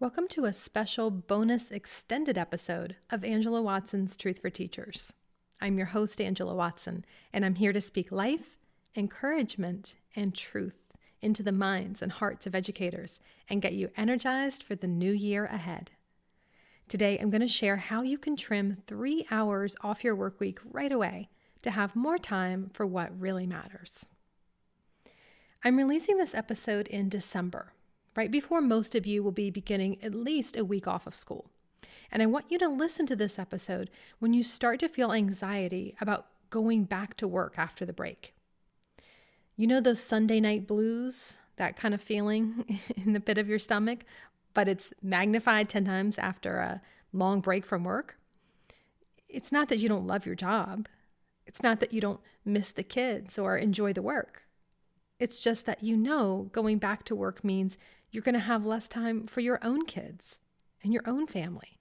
Welcome to a special bonus extended episode of Angela Watson's Truth for Teachers. I'm your host, Angela Watson, and I'm here to speak life, encouragement, and truth into the minds and hearts of educators and get you energized for the new year ahead. Today, I'm going to share how you can trim 3 hours off your work week right away to have more time for what really matters. I'm releasing this episode in December, right before most of you will be beginning at least a week off of school. And I want you to listen to this episode when you start to feel anxiety about going back to work after the break. You know those Sunday night blues, that kind of feeling in the pit of your stomach, but it's magnified 10 times after a long break from work? It's not that you don't love your job. It's not that you don't miss the kids or enjoy the work. It's just that you know going back to work means you're going to have less time for your own kids and your own family.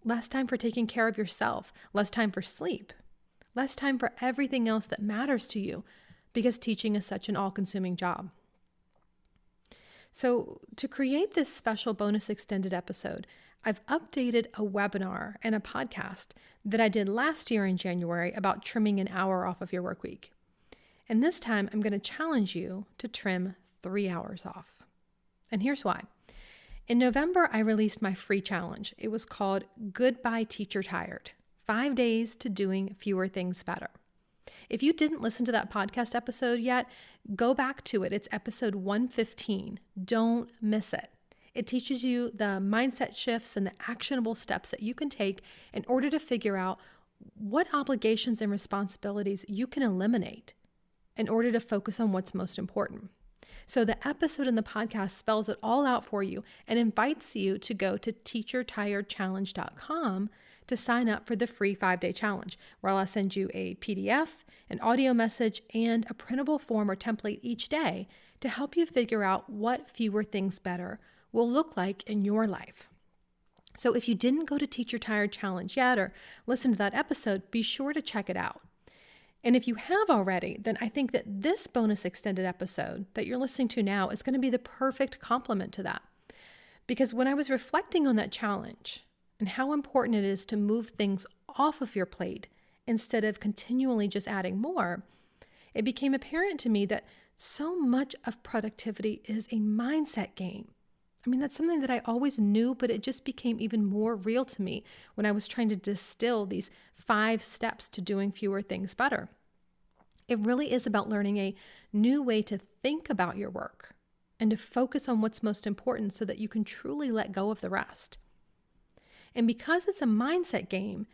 Less time for taking care of yourself, less time for sleep, less time for everything else that matters to you because teaching is such an all-consuming job. So to create this special bonus extended episode, I've updated a webinar and a podcast that I did last year in January about trimming an hour off of your work week. And this time, I'm going to challenge you to trim 3 hours off. And here's why. In November, I released my free challenge. It was called Goodbye Teacher Tired, 5 days to doing fewer things better. If you didn't listen to that podcast episode yet, go back to it. It's episode 115. Don't miss it. It teaches you the mindset shifts and the actionable steps that you can take in order to figure out what obligations and responsibilities you can eliminate in order to focus on what's most important. So the episode in the podcast spells it all out for you and invites you to go to teachertiredchallenge.com to sign up for the free 5-day challenge, where I'll send you a PDF, an audio message, and a printable form or template each day to help you figure out what fewer things better will look like in your life. So if you didn't go to Teacher Tired Challenge yet or listen to that episode, be sure to check it out. And if you have already, then I think that this bonus extended episode that you're listening to now is going to be the perfect complement to that. Because when I was reflecting on that challenge and how important it is to move things off of your plate instead of continually just adding more, it became apparent to me that so much of productivity is a mindset game. I mean, that's something that I always knew, but it just became even more real to me when I was trying to distill these 5 steps to doing fewer things better. It really is about learning a new way to think about your work and to focus on what's most important so that you can truly let go of the rest. And because it's a mindset game,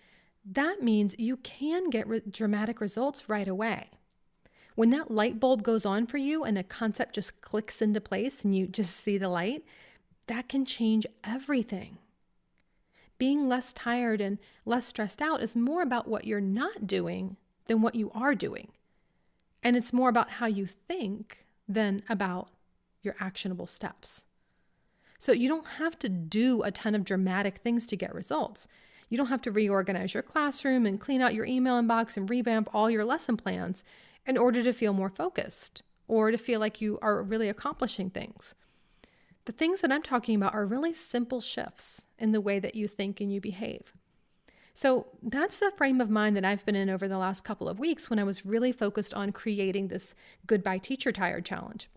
that means you can get dramatic results right away. When that light bulb goes on for you and a concept just clicks into place and you just see the light, that can change everything. Being less tired and less stressed out is more about what you're not doing than what you are doing. And it's more about how you think than about your actionable steps. So you don't have to do a ton of dramatic things to get results. You don't have to reorganize your classroom and clean out your email inbox and revamp all your lesson plans in order to feel more focused or to feel like you are really accomplishing things. The things that I'm talking about are really simple shifts in the way that you think and you behave. So that's the frame of mind that I've been in over the last couple of weeks when I was really focused on creating this Goodbye Teacher Tired challenge.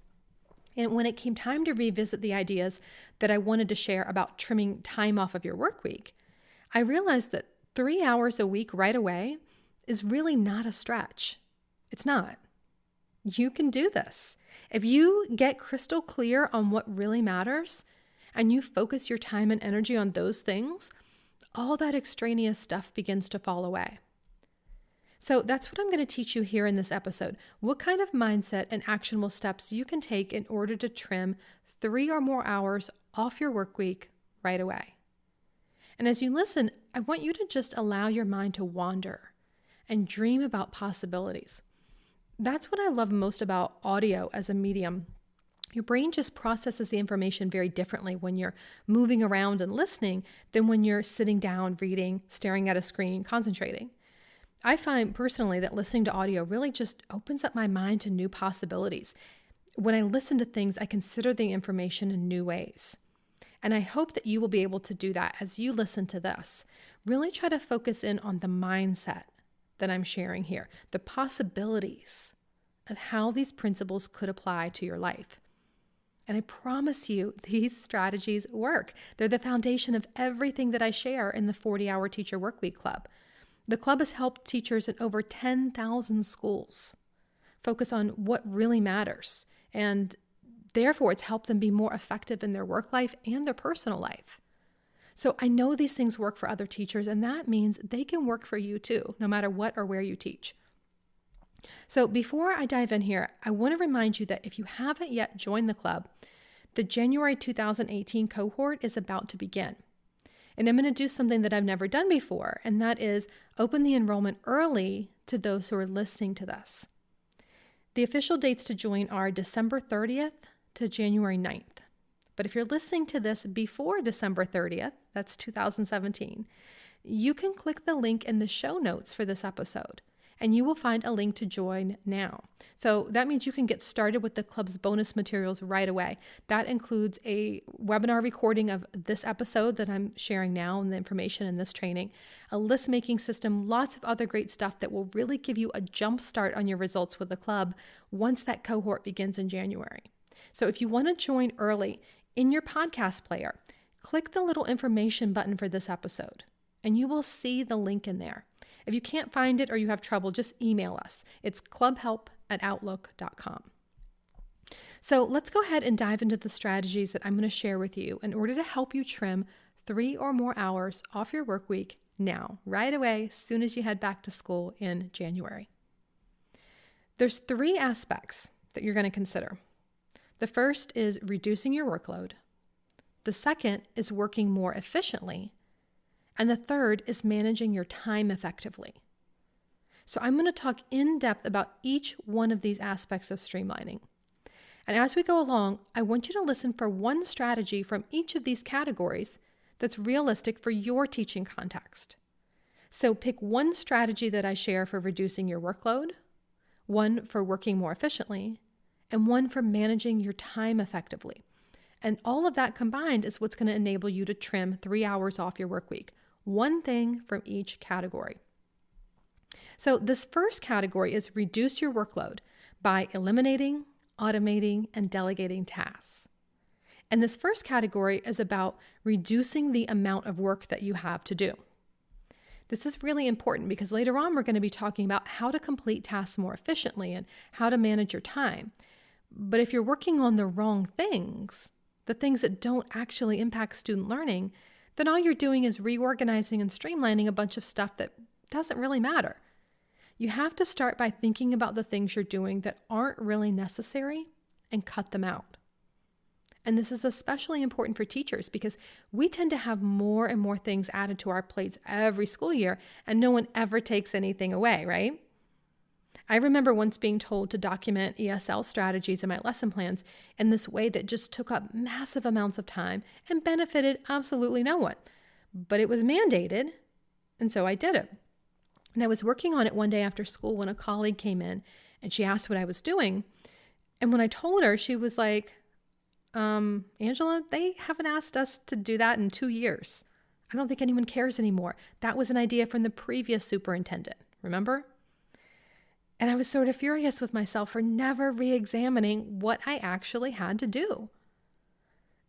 And when it came time to revisit the ideas that I wanted to share about trimming time off of your work week, I realized that 3 hours a week right away is really not a stretch. It's not. You can do this. If you get crystal clear on what really matters and you focus your time and energy on those things, all that extraneous stuff begins to fall away. So that's what I'm going to teach you here in this episode. What kind of mindset and actionable steps you can take in order to trim 3 or more hours off your work week right away. And as you listen, I want you to just allow your mind to wander and dream about possibilities. That's what I love most about audio as a medium. Your brain just processes the information very differently when you're moving around and listening than when you're sitting down, reading, staring at a screen, concentrating. I find personally that listening to audio really just opens up my mind to new possibilities. When I listen to things, I consider the information in new ways. And I hope that you will be able to do that as you listen to this. Really try to focus in on the mindset that I'm sharing here, the possibilities of how these principles could apply to your life. And I promise you, these strategies work. They're the foundation of everything that I share in the 40-Hour Teacher Workweek Club. The club has helped teachers in over 10,000 schools focus on what really matters. And therefore, it's helped them be more effective in their work life and their personal life. So I know these things work for other teachers, and that means they can work for you too, no matter what or where you teach. So before I dive in here, I want to remind you that if you haven't yet joined the club, the January 2018 cohort is about to begin. And I'm going to do something that I've never done before, and that is open the enrollment early to those who are listening to this. The official dates to join are December 30th to January 9th. But if you're listening to this before December 30th, that's 2017, you can click the link in the show notes for this episode, and you will find a link to join now. So that means you can get started with the club's bonus materials right away. That includes a webinar recording of this episode that I'm sharing now and the information in this training, a list making system, lots of other great stuff that will really give you a jump start on your results with the club once that cohort begins in January. So if you want to join early, in your podcast player, click the little information button for this episode, and you will see the link in there. If you can't find it or you have trouble, just email us. It's clubhelp@outlook.com. So let's go ahead and dive into the strategies that I'm going to share with you in order to help you trim 3 or more hours off your work week now, right away, as soon as you head back to school in January. There's 3 aspects that you're going to consider. The first is reducing your workload. The second is working more efficiently. And the third is managing your time effectively. So I'm going to talk in depth about each one of these aspects of streamlining. And as we go along, I want you to listen for one strategy from each of these categories that's realistic for your teaching context. So pick one strategy that I share for reducing your workload, one for working more efficiently, and one for managing your time effectively. And all of that combined is what's going to enable you to trim 3 hours off your work week. One thing from each category. So this first category is reduce your workload by eliminating, automating, and delegating tasks. And this first category is about reducing the amount of work that you have to do. This is really important because later on we're going to be talking about how to complete tasks more efficiently and how to manage your time. But if you're working on the wrong things, the things that don't actually impact student learning, then all you're doing is reorganizing and streamlining a bunch of stuff that doesn't really matter. You have to start by thinking about the things you're doing that aren't really necessary and cut them out. And this is especially important for teachers because we tend to have more and more things added to our plates every school year, and no one ever takes anything away, right? I remember once being told to document ESL strategies in my lesson plans in this way that just took up massive amounts of time and benefited absolutely no one. But it was mandated, and so I did it. And I was working on it one day after school when a colleague came in and she asked what I was doing. And when I told her, she was like, Angela, they haven't asked us to do that in 2 years. I don't think anyone cares anymore. That was an idea from the previous superintendent, remember? And I was sort of furious with myself for never re-examining what I actually had to do.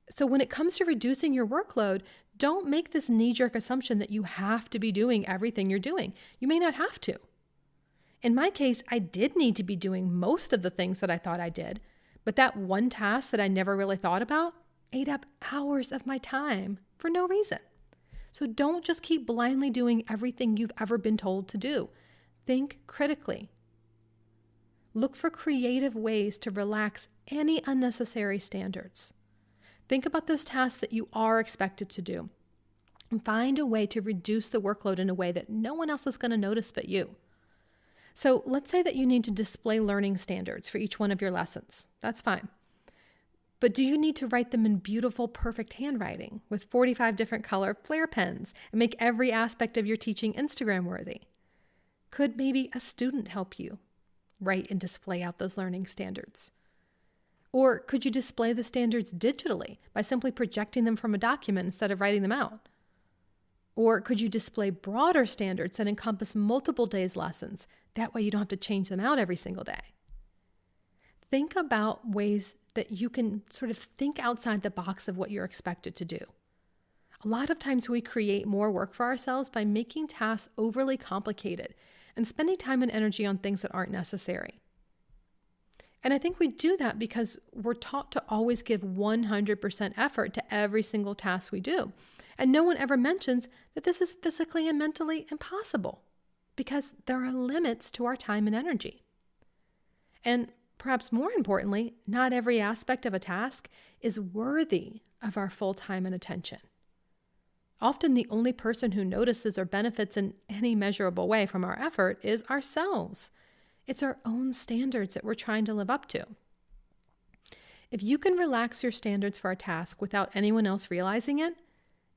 So when it comes to reducing your workload, don't make this knee-jerk assumption that you have to be doing everything you're doing. You may not have to. In my case, I did need to be doing most of the things that I thought I did, but that one task that I never really thought about ate up hours of my time for no reason. So don't just keep blindly doing everything you've ever been told to do. Think critically. Look for creative ways to relax any unnecessary standards. Think about those tasks that you are expected to do and find a way to reduce the workload in a way that no one else is going to notice but you. So let's say that you need to display learning standards for each one of your lessons. That's fine. But do you need to write them in beautiful, perfect handwriting with 45 different color Flair pens and make every aspect of your teaching Instagram worthy? Could maybe a student help you write and display out those learning standards? Or could you display the standards digitally by simply projecting them from a document instead of writing them out? Or could you display broader standards that encompass multiple days' lessons? That way you don't have to change them out every single day. Think about ways that you can sort of think outside the box of what you're expected to do. A lot of times we create more work for ourselves by making tasks overly complicated and spending time and energy on things that aren't necessary. And I think we do that because we're taught to always give 100% effort to every single task we do. And no one ever mentions that this is physically and mentally impossible because there are limits to our time and energy. And perhaps more importantly, not every aspect of a task is worthy of our full time and attention. Often the only person who notices or benefits in any measurable way from our effort is ourselves. It's our own standards that we're trying to live up to. If you can relax your standards for a task without anyone else realizing it,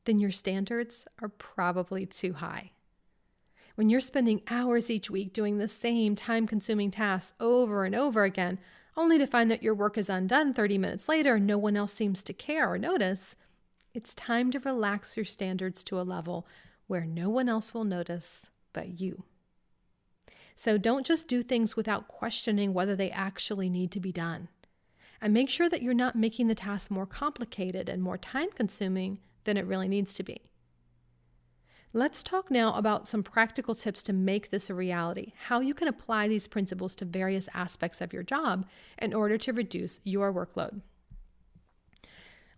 then your standards are probably too high. When you're spending hours each week doing the same time-consuming tasks over and over again, only to find that your work is undone 30 minutes later and no one else seems to care or notice, it's time to relax your standards to a level where no one else will notice but you. So don't just do things without questioning whether they actually need to be done. And make sure that you're not making the task more complicated and more time-consuming than it really needs to be. Let's talk now about some practical tips to make this a reality, how you can apply these principles to various aspects of your job in order to reduce your workload.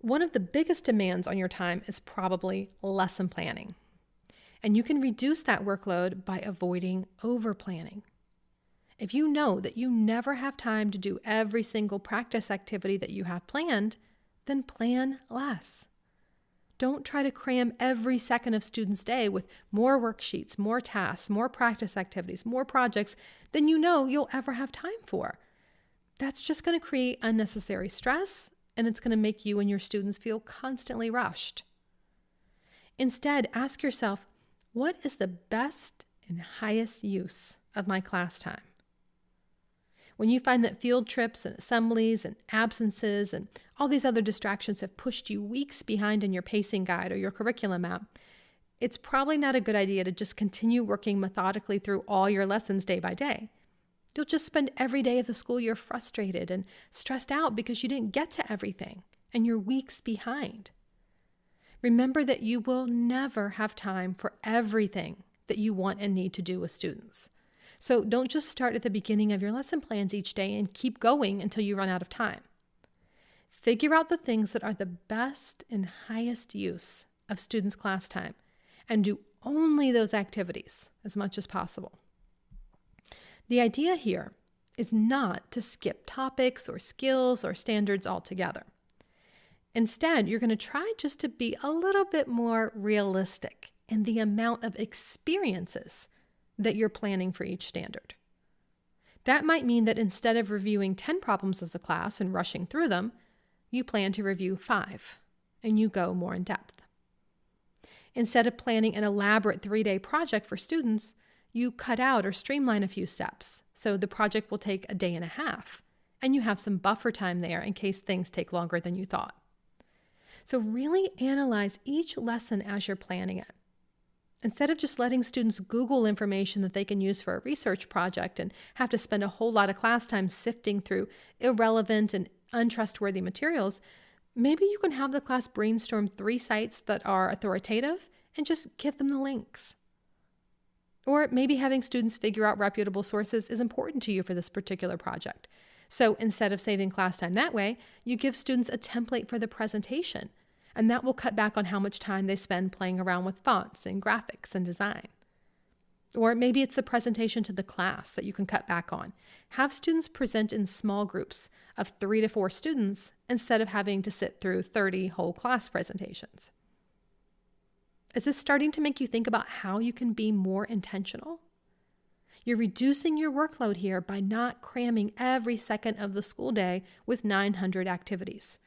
One of the biggest demands on your time is probably lesson planning. And you can reduce that workload by avoiding over-planning. If you know that you never have time to do every single practice activity that you have planned, then plan less. Don't try to cram every second of students' day with more worksheets, more tasks, more practice activities, more projects than you know you'll ever have time for. That's just going to create unnecessary stress, and it's going to make you and your students feel constantly rushed. Instead, ask yourself, what is the best and highest use of my class time? When you find that field trips and assemblies and absences and all these other distractions have pushed you weeks behind in your pacing guide or your curriculum map, it's probably not a good idea to just continue working methodically through all your lessons day by day. You'll just spend every day of the school year frustrated and stressed out because you didn't get to everything and you're weeks behind. Remember that you will never have time for everything that you want and need to do with students. So don't just start at the beginning of your lesson plans each day and keep going until you run out of time. Figure out the things that are the best and highest use of students' class time and do only those activities as much as possible. The idea here is not to skip topics or skills or standards altogether. Instead, you're going to try just to be a little bit more realistic in the amount of experiences that you're planning for each standard. That might mean that instead of reviewing 10 problems as a class and rushing through them, you plan to review 5, and you go more in depth. Instead of planning an elaborate 3-day project for students, you cut out or streamline a few steps, so the project will take a day and a half, and you have some buffer time there in case things take longer than you thought. So really analyze each lesson as you're planning it. Instead of just letting students Google information that they can use for a research project and have to spend a whole lot of class time sifting through irrelevant and untrustworthy materials, maybe you can have the class brainstorm 3 sites that are authoritative and just give them the links. Or maybe having students figure out reputable sources is important to you for this particular project. So instead of saving class time that way, you give students a template for the presentation, and that will cut back on how much time they spend playing around with fonts and graphics and design. Or maybe it's the presentation to the class that you can cut back on. Have students present in small groups of 3 to 4 students instead of having to sit through 30 whole class presentations. Is this starting to make you think about how you can be more intentional? You're reducing your workload here by not cramming every second of the school day with 900 activities.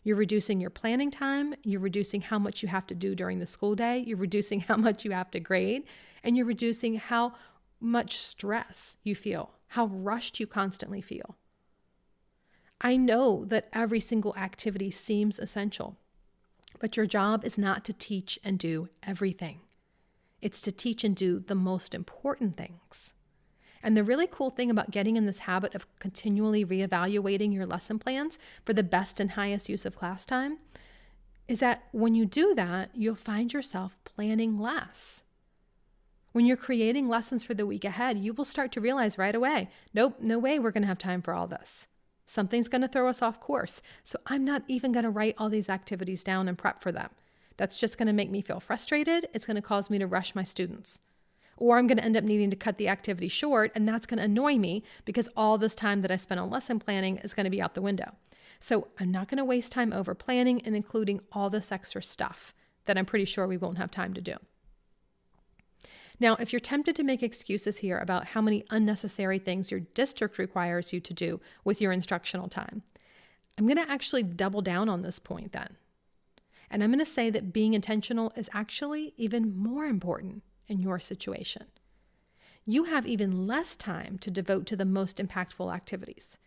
You're reducing your planning time, you're reducing how much you have to do during the school day, you're reducing how much you have to grade, and you're reducing how much stress you feel, how rushed you constantly feel. I know that every single activity seems essential, but your job is not to teach and do everything. It's to teach and do the most important things. And the really cool thing about getting in this habit of continually reevaluating your lesson plans for the best and highest use of class time is that when you do that, you'll find yourself planning less. When you're creating lessons for the week ahead, you will start to realize right away, nope, no way we're going to have time for all this. Something's going to throw us off course, so I'm not even going to write all these activities down and prep for them. That's just going to make me feel frustrated. It's going to cause me to rush my students. Or I'm going to end up needing to cut the activity short, and that's going to annoy me because all this time that I spent on lesson planning is going to be out the window. So I'm not going to waste time over planning and including all this extra stuff that I'm pretty sure we won't have time to do. Now, if you're tempted to make excuses here about how many unnecessary things your district requires you to do with your instructional time, I'm going to actually double down on this point then. And I'm going to say that being intentional is actually even more important in your situation. You have even less time to devote to the most impactful activities.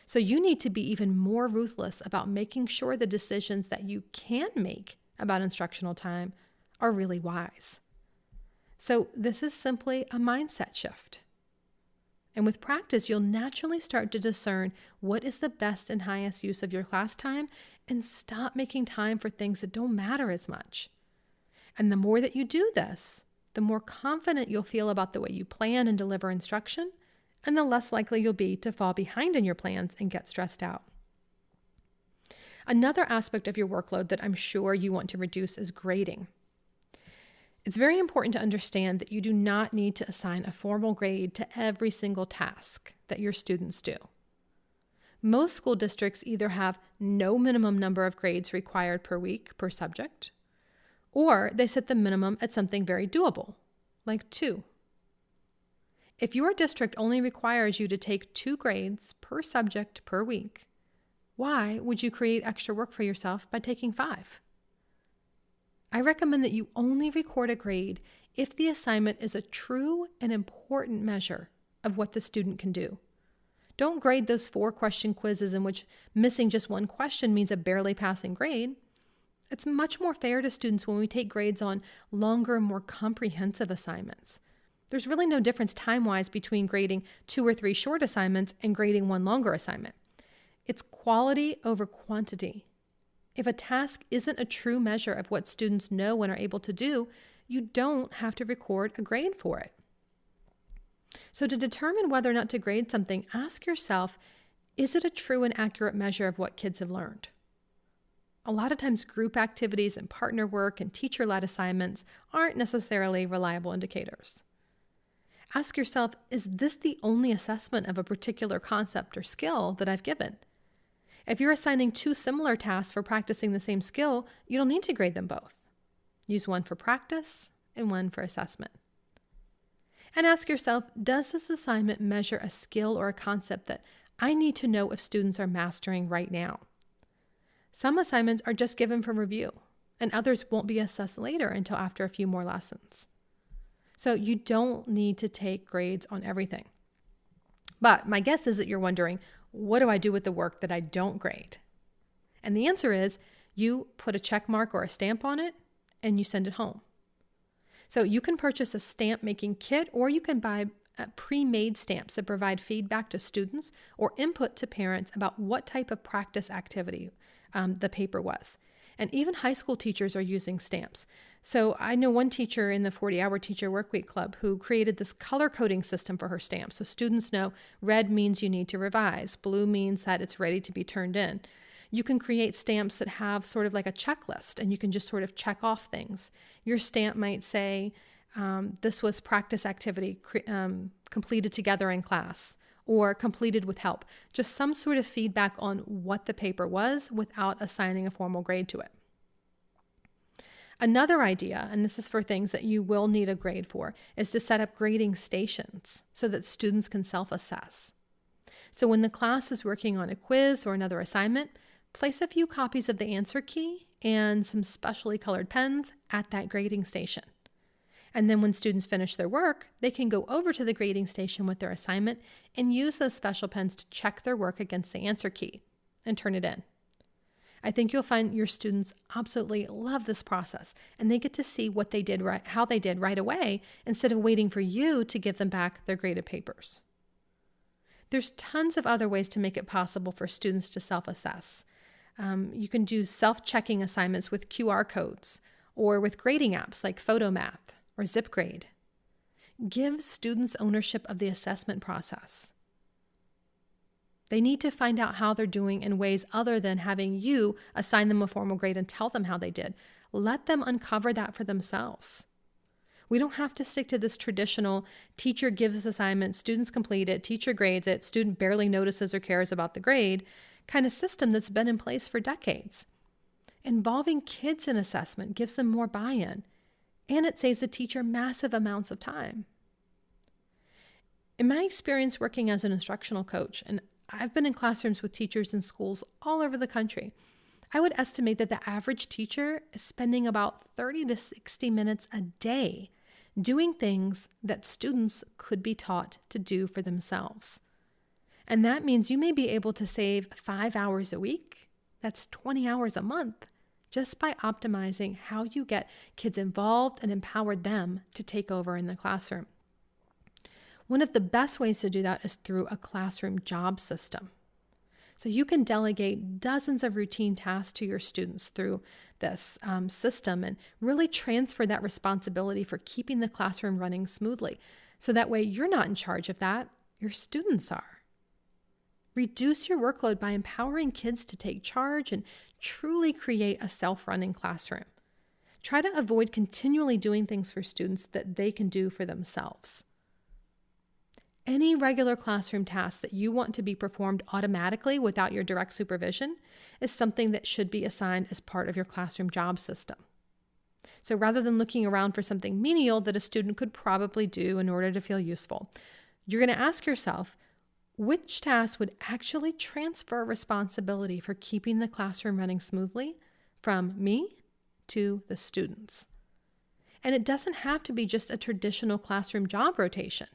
So you need to be even more ruthless about making sure the decisions that you can make about instructional time are really wise. So this is simply a mindset shift. And with practice, you'll naturally start to discern what is the best and highest use of your class time and stop making time for things that don't matter as much. And the more that you do this, the more confident you'll feel about the way you plan and deliver instruction, and the less likely you'll be to fall behind in your plans and get stressed out. Another aspect of your workload that I'm sure you want to reduce is grading. It's very important to understand that you do not need to assign a formal grade to every single task that your students do. Most school districts either have no minimum number of grades required per week per subject, or they set the minimum at something very doable, like 2. If your district only requires you to take 2 grades per subject per week, why would you create extra work for yourself by taking 5? I recommend that you only record a grade if the assignment is a true and important measure of what the student can do. Don't grade those 4-question quizzes in which missing just one question means a barely passing grade. It's much more fair to students when we take grades on longer, more comprehensive assignments. There's really no difference time-wise between grading 2 or 3 short assignments and grading 1 longer assignment. It's quality over quantity. If a task isn't a true measure of what students know and are able to do, you don't have to record a grade for it. So to determine whether or not to grade something, ask yourself, is it a true and accurate measure of what kids have learned? A lot of times group activities and partner work and teacher-led assignments aren't necessarily reliable indicators. Ask yourself, is this the only assessment of a particular concept or skill that I've given? If you're assigning 2 similar tasks for practicing the same skill, you don't need to grade them both. Use 1 for practice and 1 for assessment. And ask yourself, does this assignment measure a skill or a concept that I need to know if students are mastering right now? Some assignments are just given for review, and others won't be assessed later until after a few more lessons. So you don't need to take grades on everything. But my guess is that you're wondering, what do I do with the work that I don't grade? And the answer is you put a check mark or a stamp on it and you send it home. So you can purchase a stamp making kit, or you can buy pre-made stamps that provide feedback to students or input to parents about what type of practice activity the paper was. And even high school teachers are using stamps. So I know one teacher in the 40-hour teacher workweek club who created this color coding system for her stamps. So students know red means you need to revise. Blue means that it's ready to be turned in. You can create stamps that have sort of like a checklist, and you can just sort of check off things. Your stamp might say, this was practice activity completed together in class, or completed with help. Just some sort of feedback on what the paper was without assigning a formal grade to it. Another idea, and this is for things that you will need a grade for, is to set up grading stations so that students can self-assess. So when the class is working on a quiz or another assignment, place a few copies of the answer key and some specially colored pens at that grading station. And then when students finish their work, they can go over to the grading station with their assignment and use those special pens to check their work against the answer key. and turn it in. I think you'll find your students absolutely love this process, and they get to see what they did right, how they did right away, instead of waiting for you to give them back their graded papers. There's tons of other ways to make it possible for students to self-assess. You can do self-checking assignments with QR codes or with grading apps like PhotoMath or ZipGrade. Give students ownership of the assessment process. They need to find out how they're doing in ways other than having you assign them a formal grade and tell them how they did. Let them uncover that for themselves. We don't have to stick to this traditional teacher gives assignments, students complete it, teacher grades it, student barely notices or cares about the grade kind of system that's been in place for decades. Involving kids in assessment gives them more buy-in, and it saves the teacher massive amounts of time. In my experience working as an instructional coach, and I've been in classrooms with teachers in schools all over the country, I would estimate that the average teacher is spending about 30 to 60 minutes a day doing things that students could be taught to do for themselves. And that means you may be able to save 5 hours a week. That's 20 hours a month, just by optimizing how you get kids involved and empower them to take over in the classroom. One of the best ways to do that is through a classroom job system. So you can delegate dozens of routine tasks to your students through this system and really transfer that responsibility for keeping the classroom running smoothly. So that way you're not in charge of that, your students are. Reduce your workload by empowering kids to take charge and truly create a self-running classroom. Try to avoid continually doing things for students that they can do for themselves. Any regular classroom task that you want to be performed automatically without your direct supervision is something that should be assigned as part of your classroom job system. So rather than looking around for something menial that a student could probably do in order to feel useful, you're going to ask yourself, which task would actually transfer responsibility for keeping the classroom running smoothly from me to the students? And it doesn't have to be just a traditional classroom job rotation.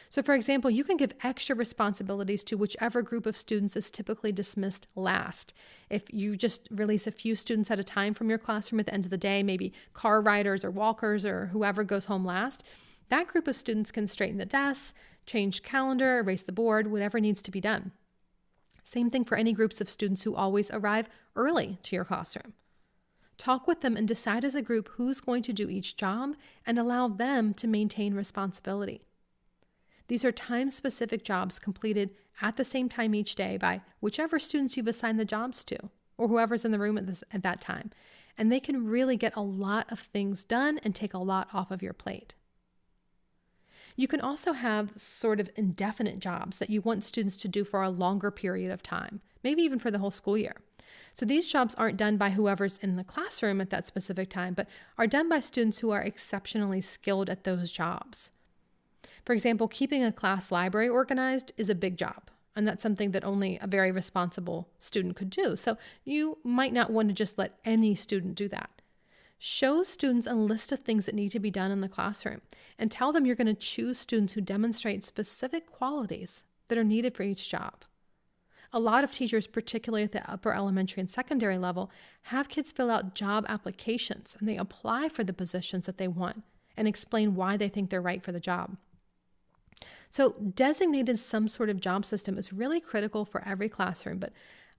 So for example, you can give extra responsibilities to whichever group of students is typically dismissed last. If you just release a few students at a time from your classroom at the end of the day, maybe car riders or walkers or whoever goes home last, that group of students can straighten the desks, change calendar, erase the board, whatever needs to be done. Same thing for any groups of students who always arrive early to your classroom. Talk with them and decide as a group who's going to do each job and allow them to maintain responsibility. These are time-specific jobs completed at the same time each day by whichever students you've assigned the jobs to, or whoever's in the room at that time. And they can really get a lot of things done and take a lot off of your plate. You can also have sort of indefinite jobs that you want students to do for a longer period of time, maybe even for the whole school year. So these jobs aren't done by whoever's in the classroom at that specific time, but are done by students who are exceptionally skilled at those jobs. For example, keeping a class library organized is a big job, and that's something that only a very responsible student could do. So you might not want to just let any student do that. Show students a list of things that need to be done in the classroom and tell them you're going to choose students who demonstrate specific qualities that are needed for each job. A lot of teachers, particularly at the upper elementary and secondary level, have kids fill out job applications and they apply for the positions that they want and explain why they think they're right for the job. So designating some sort of job system is really critical for every classroom, but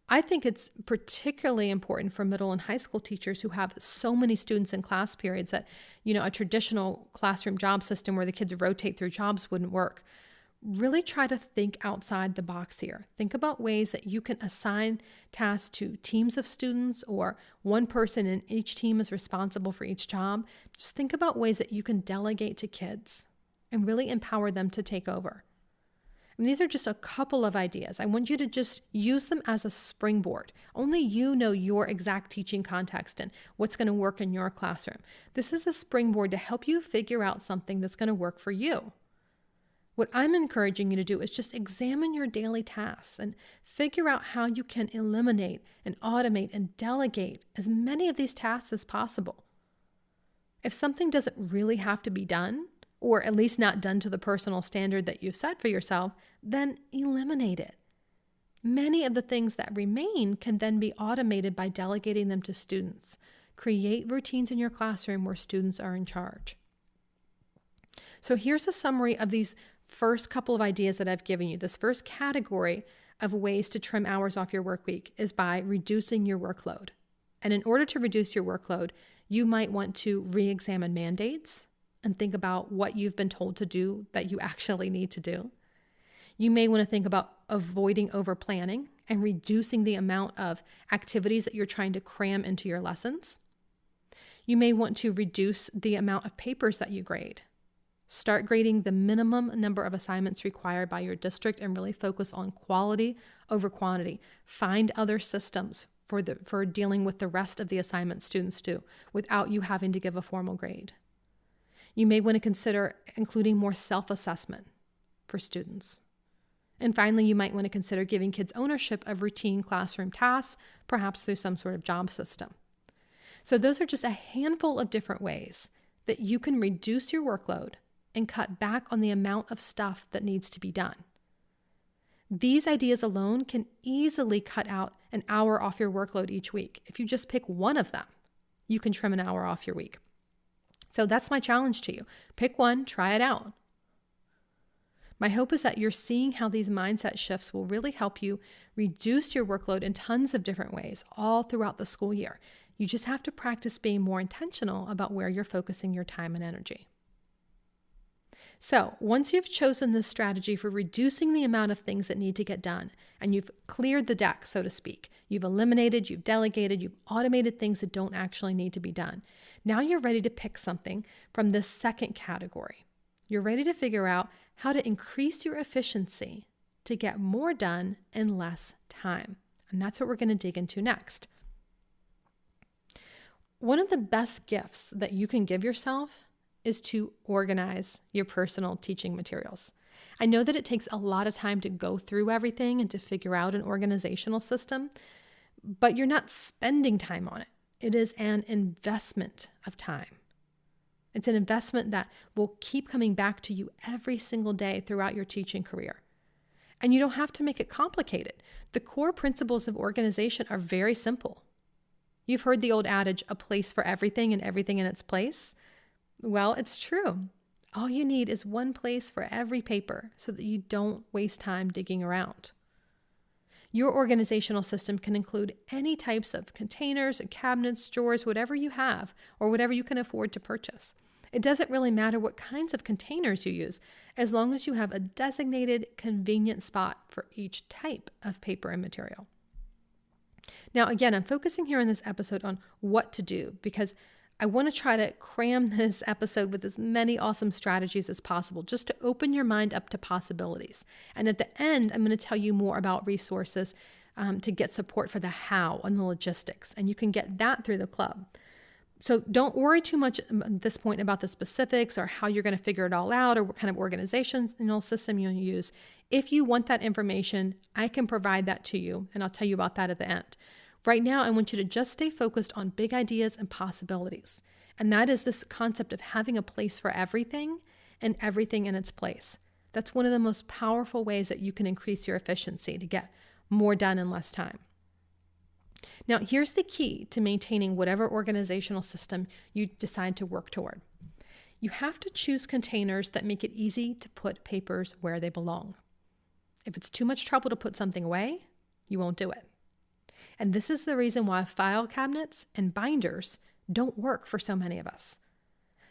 I think it's particularly important for middle and high school teachers who have so many students in class periods that, a traditional classroom job system where the kids rotate through jobs wouldn't work. Really try to think outside the box here. Think about ways that you can assign tasks to teams of students or one person in each team is responsible for each job. Just think about ways that you can delegate to kids and really empower them to take over. And these are just a couple of ideas. I want you to just use them as a springboard. Only you know your exact teaching context and what's going to work in your classroom. This is a springboard to help you figure out something that's going to work for you. What I'm encouraging you to do is just examine your daily tasks and figure out how you can eliminate and automate and delegate as many of these tasks as possible. If something doesn't really have to be done, or at least not done to the personal standard that you've set for yourself, then eliminate it. Many of the things that remain can then be automated by delegating them to students. Create routines in your classroom where students are in charge. So here's a summary of these first couple of ideas that I've given you. This first category of ways to trim hours off your work week is by reducing your workload. And in order to reduce your workload, you might want to re-examine mandates and think about what you've been told to do that you actually need to do. You may want to think about avoiding over-planning and reducing the amount of activities that you're trying to cram into your lessons. You may want to reduce the amount of papers that you grade. Start grading the minimum number of assignments required by your district and really focus on quality over quantity. Find other systems for dealing with the rest of the assignments students do without you having to give a formal grade. You may want to consider including more self-assessment for students. And finally, you might want to consider giving kids ownership of routine classroom tasks, perhaps through some sort of job system. So those are just a handful of different ways that you can reduce your workload and cut back on the amount of stuff that needs to be done. These ideas alone can easily cut out an hour off your workload each week. If you just pick one of them, you can trim an hour off your week. So that's my challenge to you. Pick one, try it out. My hope is that you're seeing how these mindset shifts will really help you reduce your workload in tons of different ways all throughout the school year. You just have to practice being more intentional about where you're focusing your time and energy. So once you've chosen this strategy for reducing the amount of things that need to get done, and you've cleared the deck, so to speak, you've eliminated, you've delegated, you've automated things that don't actually need to be done. Now you're ready to pick something from this second category. You're ready to figure out how to increase your efficiency to get more done in less time. And that's what we're going to dig into next. One of the best gifts that you can give yourself is to organize your personal teaching materials. I know that it takes a lot of time to go through everything and to figure out an organizational system, but you're not spending time on it. It is an investment of time. It's an investment that will keep coming back to you every single day throughout your teaching career. And you don't have to make it complicated. The core principles of organization are very simple. You've heard the old adage, a place for everything and everything in its place. Well, it's true. All you need is one place for every paper so that you don't waste time digging around. Your organizational system can include any types of containers, cabinets, drawers, whatever you have, or whatever you can afford to purchase. It doesn't really matter what kinds of containers you use, as long as you have a designated, convenient spot for each type of paper and material. Now, again, I'm focusing here in this episode on what to do because I want to try to cram this episode with as many awesome strategies as possible, just to open your mind up to possibilities. And at the end, I'm going to tell you more about resources to get support for the how and the logistics. And you can get that through the club. So don't worry too much at this point about the specifics or how you're going to figure it all out or what kind of organizational system you'll use. If you want that information, I can provide that to you, and I'll tell you about that at the end. Right now, I want you to just stay focused on big ideas and possibilities. And that is this concept of having a place for everything and everything in its place. That's one of the most powerful ways that you can increase your efficiency to get more done in less time. Now, here's the key to maintaining whatever organizational system you decide to work toward. You have to choose containers that make it easy to put papers where they belong. If it's too much trouble to put something away, you won't do it. And this is the reason why file cabinets and binders don't work for so many of us.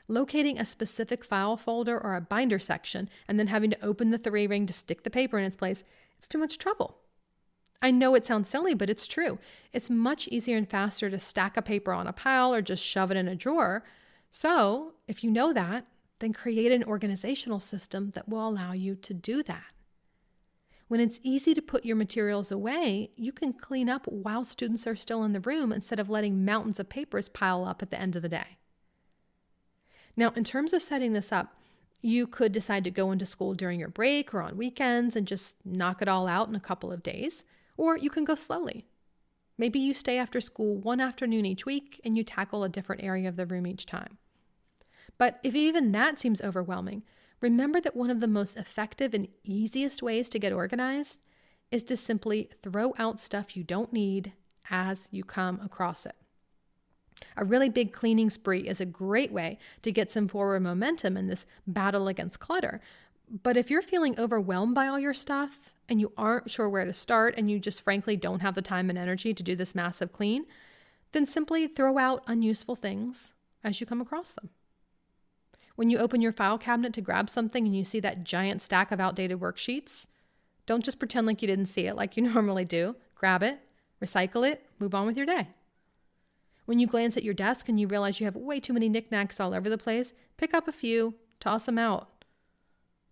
Locating a specific file folder or a binder section and then having to open the 3-ring to stick the paper in its place, it's too much trouble. I know it sounds silly, but it's true. It's much easier and faster to stack a paper on a pile or just shove it in a drawer. So if you know that, then create an organizational system that will allow you to do that. When it's easy to put your materials away, you can clean up while students are still in the room instead of letting mountains of papers pile up at the end of the day. Now, in terms of setting this up, you could decide to go into school during your break or on weekends and just knock it all out in a couple of days, or you can go slowly. Maybe you stay after school one afternoon each week and you tackle a different area of the room each time. But if even that seems overwhelming, remember that one of the most effective and easiest ways to get organized is to simply throw out stuff you don't need as you come across it. A really big cleaning spree is a great way to get some forward momentum in this battle against clutter. But if you're feeling overwhelmed by all your stuff and you aren't sure where to start and you just frankly don't have the time and energy to do this massive clean, then simply throw out unuseful things as you come across them. When you open your file cabinet to grab something and you see that giant stack of outdated worksheets, don't just pretend like you didn't see it like you normally do. Grab it, recycle it, move on with your day. When you glance at your desk and you realize you have way too many knickknacks all over the place, pick up a few, toss them out.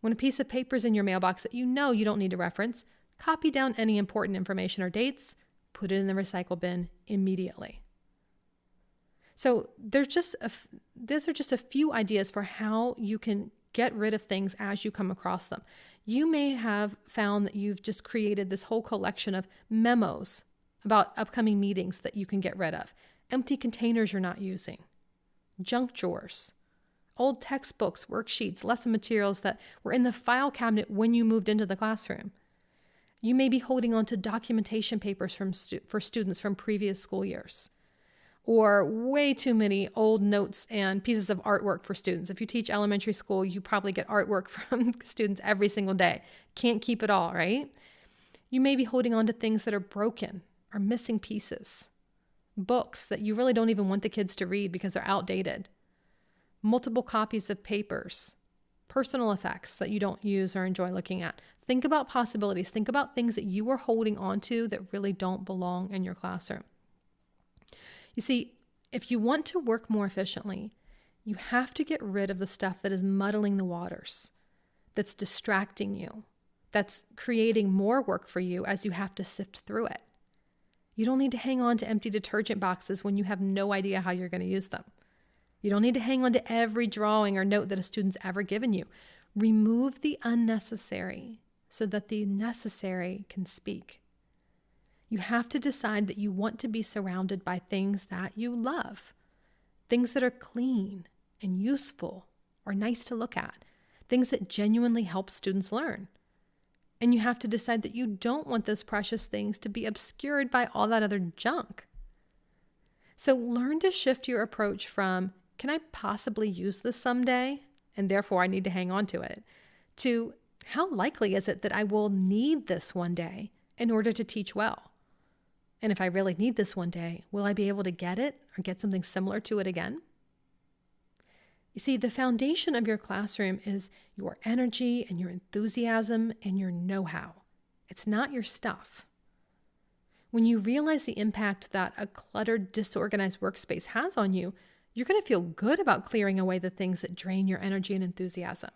When a piece of paper is in your mailbox that you know you don't need to reference, copy down any important information or dates, put it in the recycle bin immediately. So these are just a few ideas for how you can get rid of things as you come across them. You may have found that you've just created this whole collection of memos about upcoming meetings that you can get rid of, empty containers you're not using, junk drawers, old textbooks, worksheets, lesson materials that were in the file cabinet when you moved into the classroom. You may be holding on to documentation papers for students from previous school years, or way too many old notes and pieces of artwork for students. If you teach elementary school, you probably get artwork from students every single day. Can't keep it all, right? You may be holding on to things that are broken or missing pieces. Books that you really don't even want the kids to read because they're outdated. Multiple copies of papers. Personal effects that you don't use or enjoy looking at. Think about possibilities. Think about things that you are holding on to that really don't belong in your classroom. You see, if you want to work more efficiently, you have to get rid of the stuff that is muddling the waters, that's distracting you, that's creating more work for you as you have to sift through it. You don't need to hang on to empty detergent boxes when you have no idea how you're going to use them. You don't need to hang on to every drawing or note that a student's ever given you. Remove the unnecessary so that the necessary can speak. You have to decide that you want to be surrounded by things that you love, things that are clean and useful or nice to look at, things that genuinely help students learn. And you have to decide that you don't want those precious things to be obscured by all that other junk. So learn to shift your approach from, can I possibly use this someday, and therefore I need to hang on to it, to how likely is it that I will need this one day in order to teach well? And if I really need this one day, will I be able to get it or get something similar to it again? You see, the foundation of your classroom is your energy and your enthusiasm and your know-how. It's not your stuff. When you realize the impact that a cluttered, disorganized workspace has on you, you're going to feel good about clearing away the things that drain your energy and enthusiasm.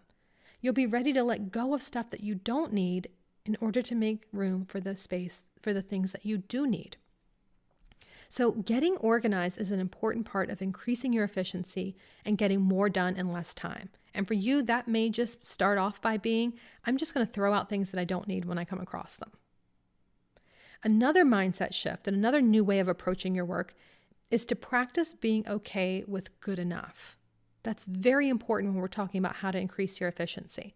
You'll be ready to let go of stuff that you don't need in order to make room for the space for the things that you do need. So getting organized is an important part of increasing your efficiency and getting more done in less time. And for you, that may just start off by being, I'm just going to throw out things that I don't need when I come across them. Another mindset shift and another new way of approaching your work is to practice being okay with good enough. That's very important when we're talking about how to increase your efficiency.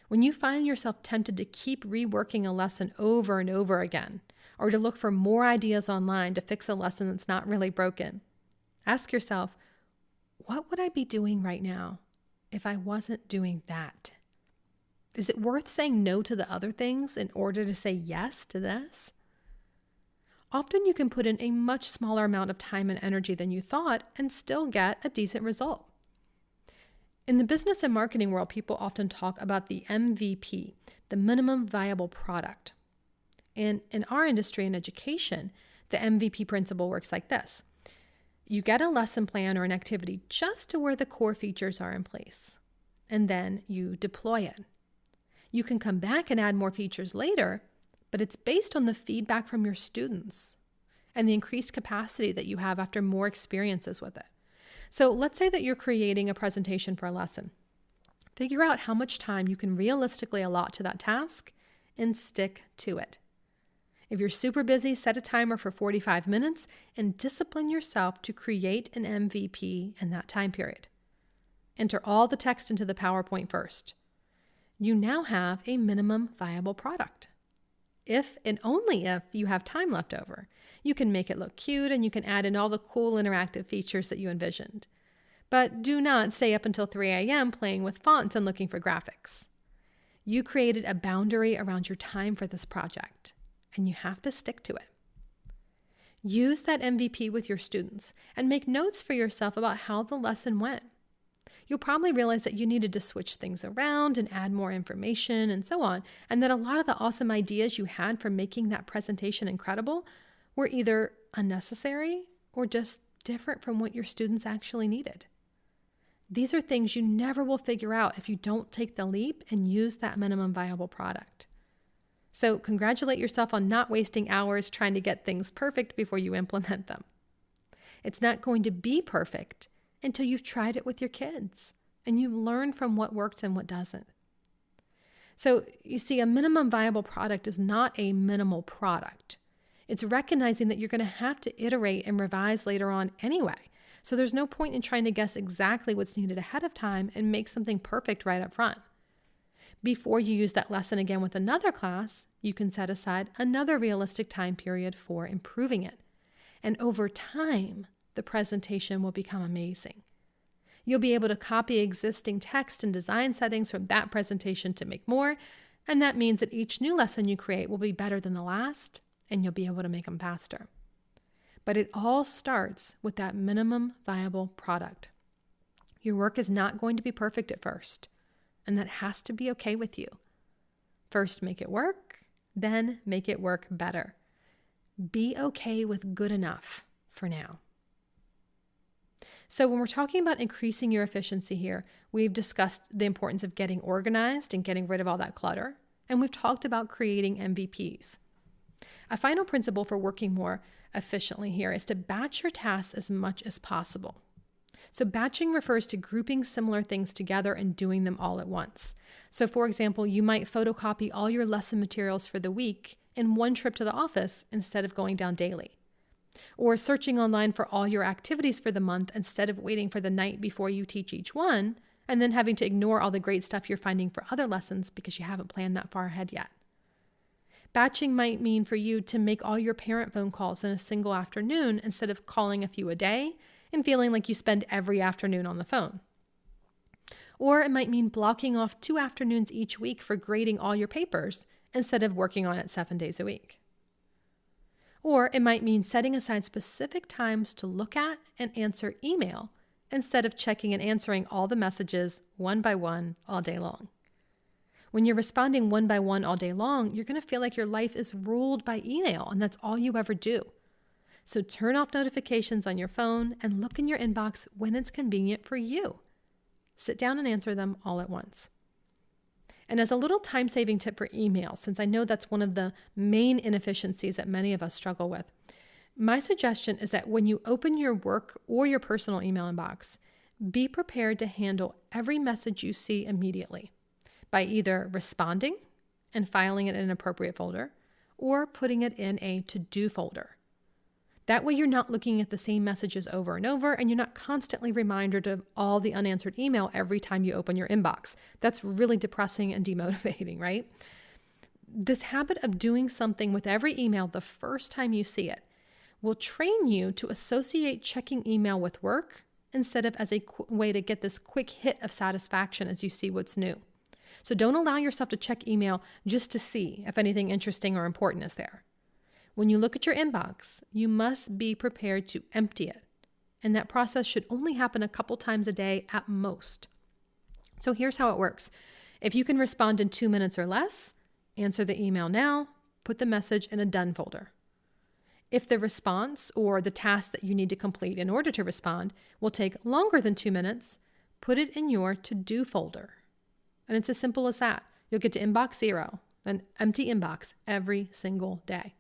When you find yourself tempted to keep reworking a lesson over and over again, or to look for more ideas online to fix a lesson that's not really broken, ask yourself, what would I be doing right now if I wasn't doing that? Is it worth saying no to the other things in order to say yes to this? Often you can put in a much smaller amount of time and energy than you thought and still get a decent result. In the business and marketing world, people often talk about the MVP, the minimum viable product. And in our industry and education, the MVP principle works like this. You get a lesson plan or an activity just to where the core features are in place, and then you deploy it. You can come back and add more features later, but it's based on the feedback from your students and the increased capacity that you have after more experiences with it. So let's say that you're creating a presentation for a lesson. Figure out how much time you can realistically allot to that task and stick to it. If you're super busy, set a timer for 45 minutes and discipline yourself to create an MVP in that time period. Enter all the text into the PowerPoint first. You now have a minimum viable product. if and only if you have time left over. You can make it look cute and you can add in all the cool interactive features that you envisioned. But do not stay up until 3 a.m. playing with fonts and looking for graphics. You created a boundary around your time for this project, and you have to stick to it. Use that MVP with your students and make notes for yourself about how the lesson went. You'll probably realize that you needed to switch things around and add more information and so on, and that a lot of the awesome ideas you had for making that presentation incredible were either unnecessary or just different from what your students actually needed. These are things you never will figure out if you don't take the leap and use that minimum viable product. So congratulate yourself on not wasting hours trying to get things perfect before you implement them. It's not going to be perfect until you've tried it with your kids and you've learned from what works and what doesn't. So you see, a minimum viable product is not a minimal product. It's recognizing that you're going to have to iterate and revise later on anyway. So there's no point in trying to guess exactly what's needed ahead of time and make something perfect right up front. Before you use that lesson again with another class, you can set aside another realistic time period for improving it. And over time, the presentation will become amazing. You'll be able to copy existing text and design settings from that presentation to make more, and that means that each new lesson you create will be better than the last, and you'll be able to make them faster. But it all starts with that minimum viable product. Your work is not going to be perfect at first, and that has to be okay with you. First, make it work, then make it work better. Be okay with good enough for now. So when we're talking about increasing your efficiency here, we've discussed the importance of getting organized and getting rid of all that clutter, and we've talked about creating MVPs. A final principle for working more efficiently here is to batch your tasks as much as possible. So batching refers to grouping similar things together and doing them all at once. So for example, you might photocopy all your lesson materials for the week in one trip to the office instead of going down daily. Or searching online for all your activities for the month instead of waiting for the night before you teach each one, and then having to ignore all the great stuff you're finding for other lessons because you haven't planned that far ahead yet. Batching might mean for you to make all your parent phone calls in a single afternoon instead of calling a few a day and feeling like you spend every afternoon on the phone. Or it might mean blocking off 2 afternoons each week for grading all your papers instead of working on it 7 days a week. Or it might mean setting aside specific times to look at and answer email instead of checking and answering all the messages one by one all day long. When you're responding one by one all day long, you're going to feel like your life is ruled by email and that's all you ever do. So turn off notifications on your phone and look in your inbox when it's convenient for you. Sit down and answer them all at once. And as a little time-saving tip for email, since I know that's one of the main inefficiencies that many of us struggle with, my suggestion is that when you open your work or your personal email inbox, be prepared to handle every message you see immediately by either responding and filing it in an appropriate folder or putting it in a to-do folder. That way you're not looking at the same messages over and over, and you're not constantly reminded of all the unanswered email every time you open your inbox. That's really depressing and demotivating, right? This habit of doing something with every email the first time you see it will train you to associate checking email with work instead of as a way to get this quick hit of satisfaction as you see what's new. So don't allow yourself to check email just to see if anything interesting or important is there. When you look at your inbox, you must be prepared to empty it. And that process should only happen a couple times a day at most. So here's how it works. If you can respond in 2 minutes or less, answer the email now, put the message in a done folder. If the response or the task that you need to complete in order to respond will take longer than 2 minutes, put it in your to-do folder. And it's as simple as that. You'll get to inbox 0, an empty inbox every single day.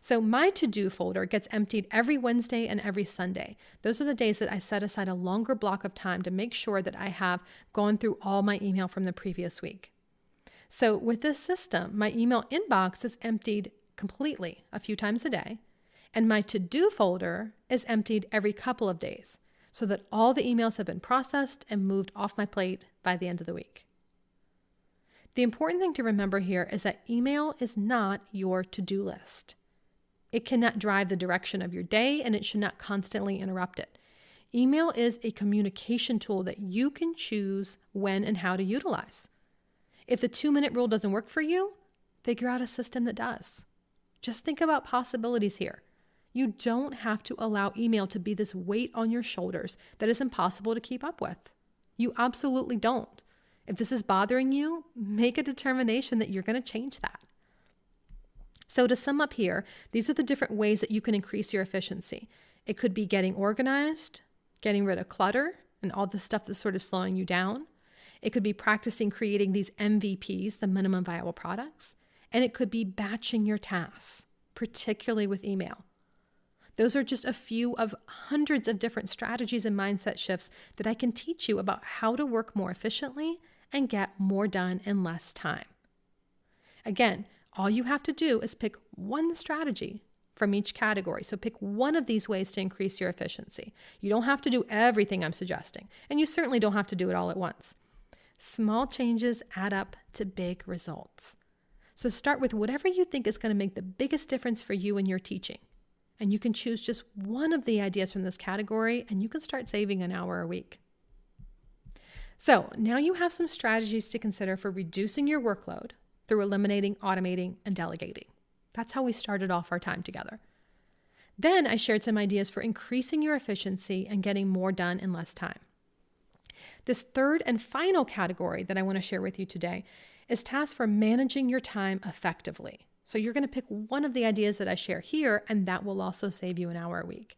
So my to-do folder gets emptied every Wednesday and every Sunday. Those are the days that I set aside a longer block of time to make sure that I have gone through all my email from the previous week. So with this system, my email inbox is emptied completely a few times a day, and my to-do folder is emptied every couple of days so that all the emails have been processed and moved off my plate by the end of the week. The important thing to remember here is that email is not your to-do list. It cannot drive the direction of your day, and it should not constantly interrupt it. Email is a communication tool that you can choose when and how to utilize. If the 2-minute rule doesn't work for you, figure out a system that does. Just think about possibilities here. You don't have to allow email to be this weight on your shoulders that is impossible to keep up with. You absolutely don't. If this is bothering you, make a determination that you're going to change that. So to sum up here, these are the different ways that you can increase your efficiency. It could be getting organized, getting rid of clutter and all the stuff that's sort of slowing you down. It could be practicing creating these MVPs, the minimum viable products. And it could be batching your tasks, particularly with email. Those are just a few of hundreds of different strategies and mindset shifts that I can teach you about how to work more efficiently and get more done in less time. Again, all you have to do is pick one strategy from each category. So pick one of these ways to increase your efficiency. You don't have to do everything I'm suggesting, and you certainly don't have to do it all at once. Small changes add up to big results. So start with whatever you think is going to make the biggest difference for you in your teaching. And you can choose just one of the ideas from this category, and you can start saving an hour a week. So now you have some strategies to consider for reducing your workload through eliminating, automating, and delegating. That's how we started off our time together. Then I shared some ideas for increasing your efficiency and getting more done in less time. This third and final category that I want to share with you today is tasks for managing your time effectively. So you're going to pick one of the ideas that I share here, and that will also save you an hour a week.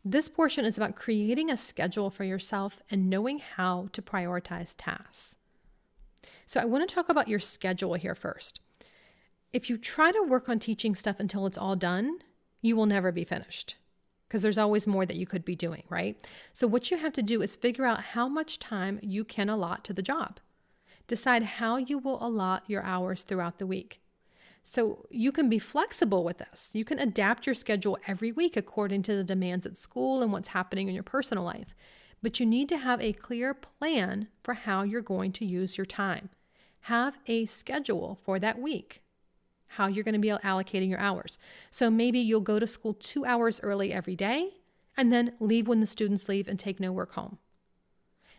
This portion is about creating a schedule for yourself and knowing how to prioritize tasks. So I want to talk about your schedule here first. If you try to work on teaching stuff until it's all done, you will never be finished because there's always more that you could be doing, right? So what you have to do is figure out how much time you can allot to the job. Decide how you will allot your hours throughout the week. So you can be flexible with this. You can adapt your schedule every week according to the demands at school and what's happening in your personal life. But you need to have a clear plan for how you're going to use your time. Have a schedule for that week, how you're going to be allocating your hours. So maybe you'll go to school 2 hours early every day and then leave when the students leave and take no work home.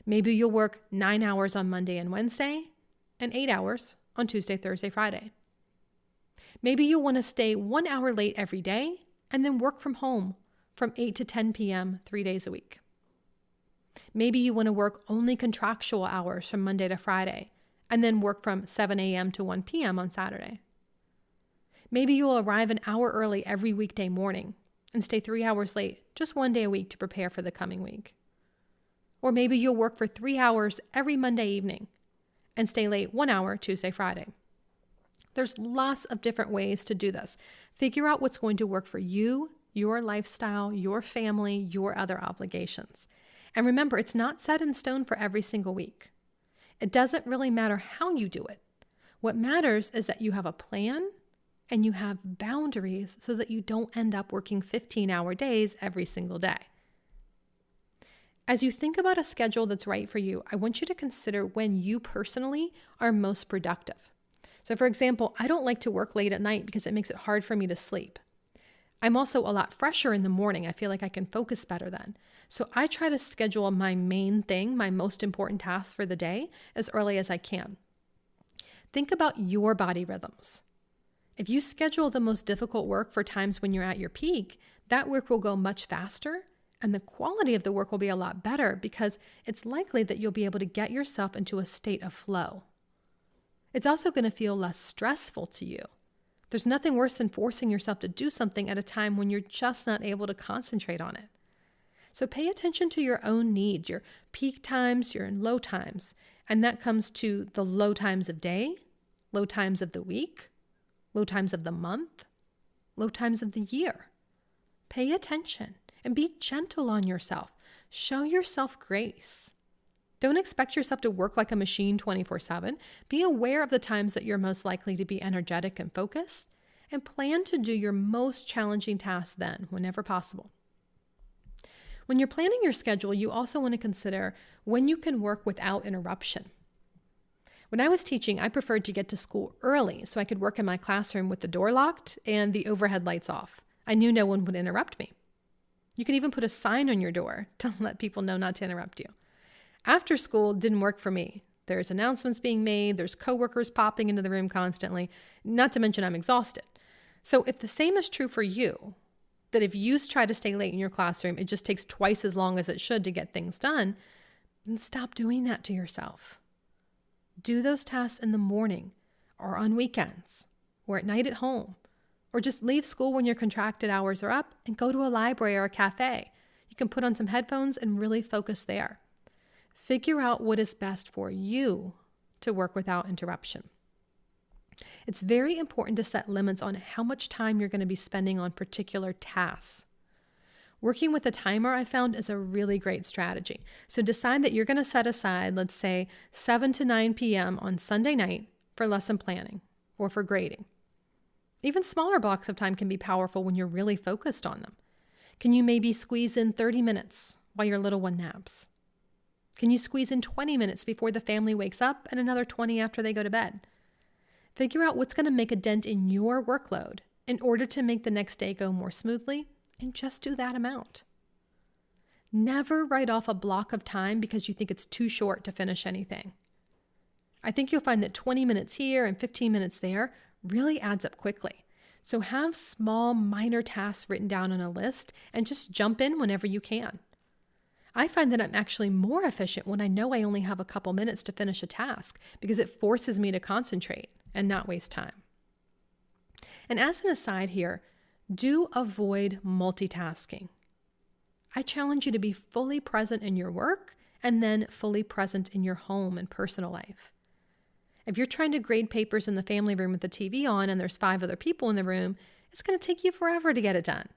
Maybe you'll work 9 hours on Monday and Wednesday and 8 hours on Tuesday, Thursday, Friday. Maybe you'll want to stay 1 hour late every day and then work from home from 8 to 10 p.m. 3 days a week. Maybe you want to work only contractual hours from Monday to Friday and then work from 7 a.m. to 1 p.m. on Saturday. Maybe you'll arrive an hour early every weekday morning and stay 3 hours late just 1 day a week to prepare for the coming week. Or maybe you'll work for 3 hours every Monday evening and stay late 1 hour Tuesday, Friday. There's lots of different ways to do this. Figure out what's going to work for you, your lifestyle, your family, your other obligations. And remember, it's not set in stone for every single week. It doesn't really matter how you do it. What matters is that you have a plan and you have boundaries so that you don't end up working 15-hour days every single day. As you think about a schedule that's right for you, I want you to consider when you personally are most productive. So for example, I don't like to work late at night because it makes it hard for me to sleep. I'm also a lot fresher in the morning. I feel like I can focus better then. So I try to schedule my main thing, my most important tasks for the day as early as I can. Think about your body rhythms. If you schedule the most difficult work for times when you're at your peak, that work will go much faster and the quality of the work will be a lot better because it's likely that you'll be able to get yourself into a state of flow. It's also going to feel less stressful to you. There's nothing worse than forcing yourself to do something at a time when you're just not able to concentrate on it. So pay attention to your own needs, your peak times, your low times. And that comes to the low times of day, low times of the week, low times of the month, low times of the year. Pay attention and be gentle on yourself. Show yourself grace. Don't expect yourself to work like a machine 24/7. Be aware of the times that you're most likely to be energetic and focused, and plan to do your most challenging tasks then, whenever possible. When you're planning your schedule, you also want to consider when you can work without interruption. When I was teaching, I preferred to get to school early so I could work in my classroom with the door locked and the overhead lights off. I knew no one would interrupt me. You could even put a sign on your door to let people know not to interrupt you. After school didn't work for me. There's announcements being made, there's coworkers popping into the room constantly, not to mention I'm exhausted. So if the same is true for you, that if you try to stay late in your classroom, it just takes twice as long as it should to get things done, then stop doing that to yourself. Do those tasks in the morning or on weekends or at night at home, or just leave school when your contracted hours are up and go to a library or a cafe. You can put on some headphones and really focus there. Figure out what is best for you to work without interruption. It's very important to set limits on how much time you're going to be spending on particular tasks. Working with a timer, I found, is a really great strategy. So decide that you're going to set aside, let's say, 7 to 9 p.m. on Sunday night for lesson planning or for grading. Even smaller blocks of time can be powerful when you're really focused on them. Can you maybe squeeze in 30 minutes while your little one naps? Can you squeeze in 20 minutes before the family wakes up and another 20 after they go to bed? Figure out what's going to make a dent in your workload in order to make the next day go more smoothly, and just do that amount. Never write off a block of time because you think it's too short to finish anything. I think you'll find that 20 minutes here and 15 minutes there really adds up quickly. So have small, minor tasks written down on a list and just jump in whenever you can. I find that I'm actually more efficient when I know I only have a couple minutes to finish a task because it forces me to concentrate and not waste time. And as an aside here, do avoid multitasking. I challenge you to be fully present in your work and then fully present in your home and personal life. If you're trying to grade papers in the family room with the TV on and there's 5 other people in the room, it's going to take you forever to get it done.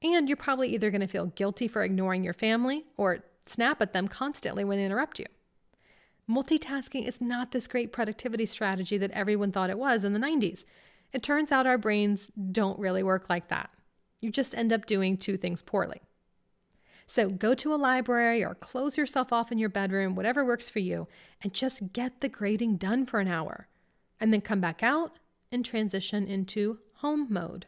And you're probably either going to feel guilty for ignoring your family or snap at them constantly when they interrupt you. Multitasking is not this great productivity strategy that everyone thought it was in the 90s. It turns out our brains don't really work like that. You just end up doing 2 things poorly. So go to a library or close yourself off in your bedroom, whatever works for you, and just get the grading done for an hour. And then come back out and transition into home mode.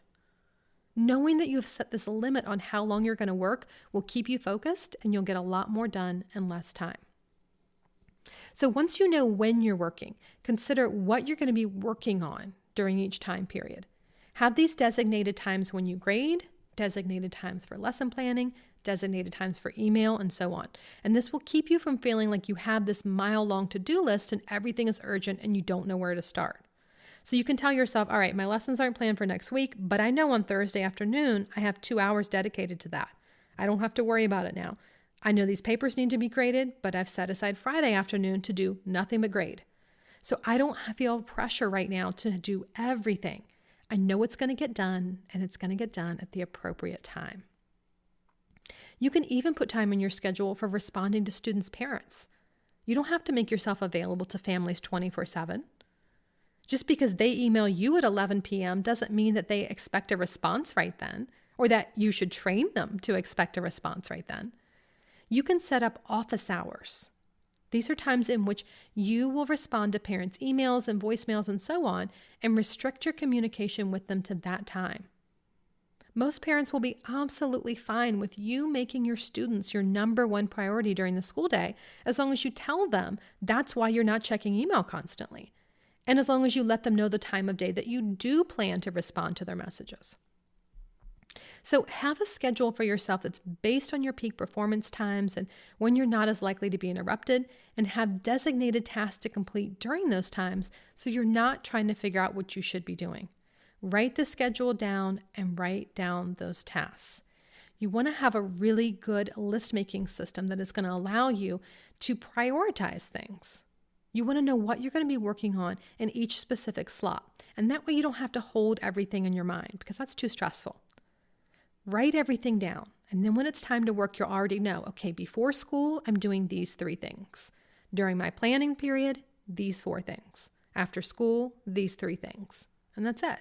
Knowing that you have set this limit on how long you're going to work will keep you focused and you'll get a lot more done in less time. So once you know when you're working, consider what you're going to be working on during each time period. Have these designated times when you grade, designated times for lesson planning, designated times for email, and so on. And this will keep you from feeling like you have this mile-long to-do list and everything is urgent and you don't know where to start. So you can tell yourself, all right, my lessons aren't planned for next week, but I know on Thursday afternoon I have 2 hours dedicated to that. I don't have to worry about it now. I know these papers need to be graded, but I've set aside Friday afternoon to do nothing but grade. So I don't feel pressure right now to do everything. I know it's going to get done, and it's going to get done at the appropriate time. You can even put time in your schedule for responding to students' parents. You don't have to make yourself available to families 24/7. Just because they email you at 11 p.m. doesn't mean that they expect a response right then, or that you should train them to expect a response right then. You can set up office hours. These are times in which you will respond to parents' emails and voicemails and so on, and restrict your communication with them to that time. Most parents will be absolutely fine with you making your students your number one priority during the school day, as long as you tell them that's why you're not checking email constantly, and as long as you let them know the time of day that you do plan to respond to their messages. So have a schedule for yourself that's based on your peak performance times and when you're not as likely to be interrupted, and have designated tasks to complete during those times so you're not trying to figure out what you should be doing. Write the schedule down and write down those tasks. You want to have a really good list-making system that is going to allow you to prioritize things. You want to know what you're going to be working on in each specific slot, and that way you don't have to hold everything in your mind because that's too stressful. Write everything down, and then when it's time to work, you'll already know, okay, before school, I'm doing these 3 things. During my planning period, these 4 things. After school, these 3 things. And that's it.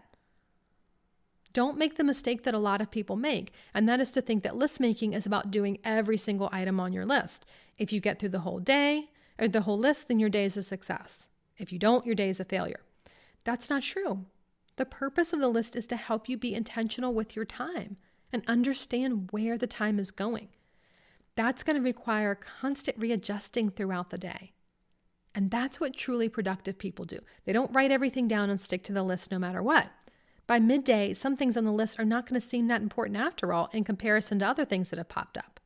Don't make the mistake that a lot of people make, and that is to think that list making is about doing every single item on your list. If you get through the whole day or the whole list, then your day is a success. If you don't, your day is a failure. That's not true. The purpose of the list is to help you be intentional with your time and understand where the time is going. That's going to require constant readjusting throughout the day. And that's what truly productive people do. They don't write everything down and stick to the list no matter what. By midday, some things on the list are not going to seem that important after all in comparison to other things that have popped up.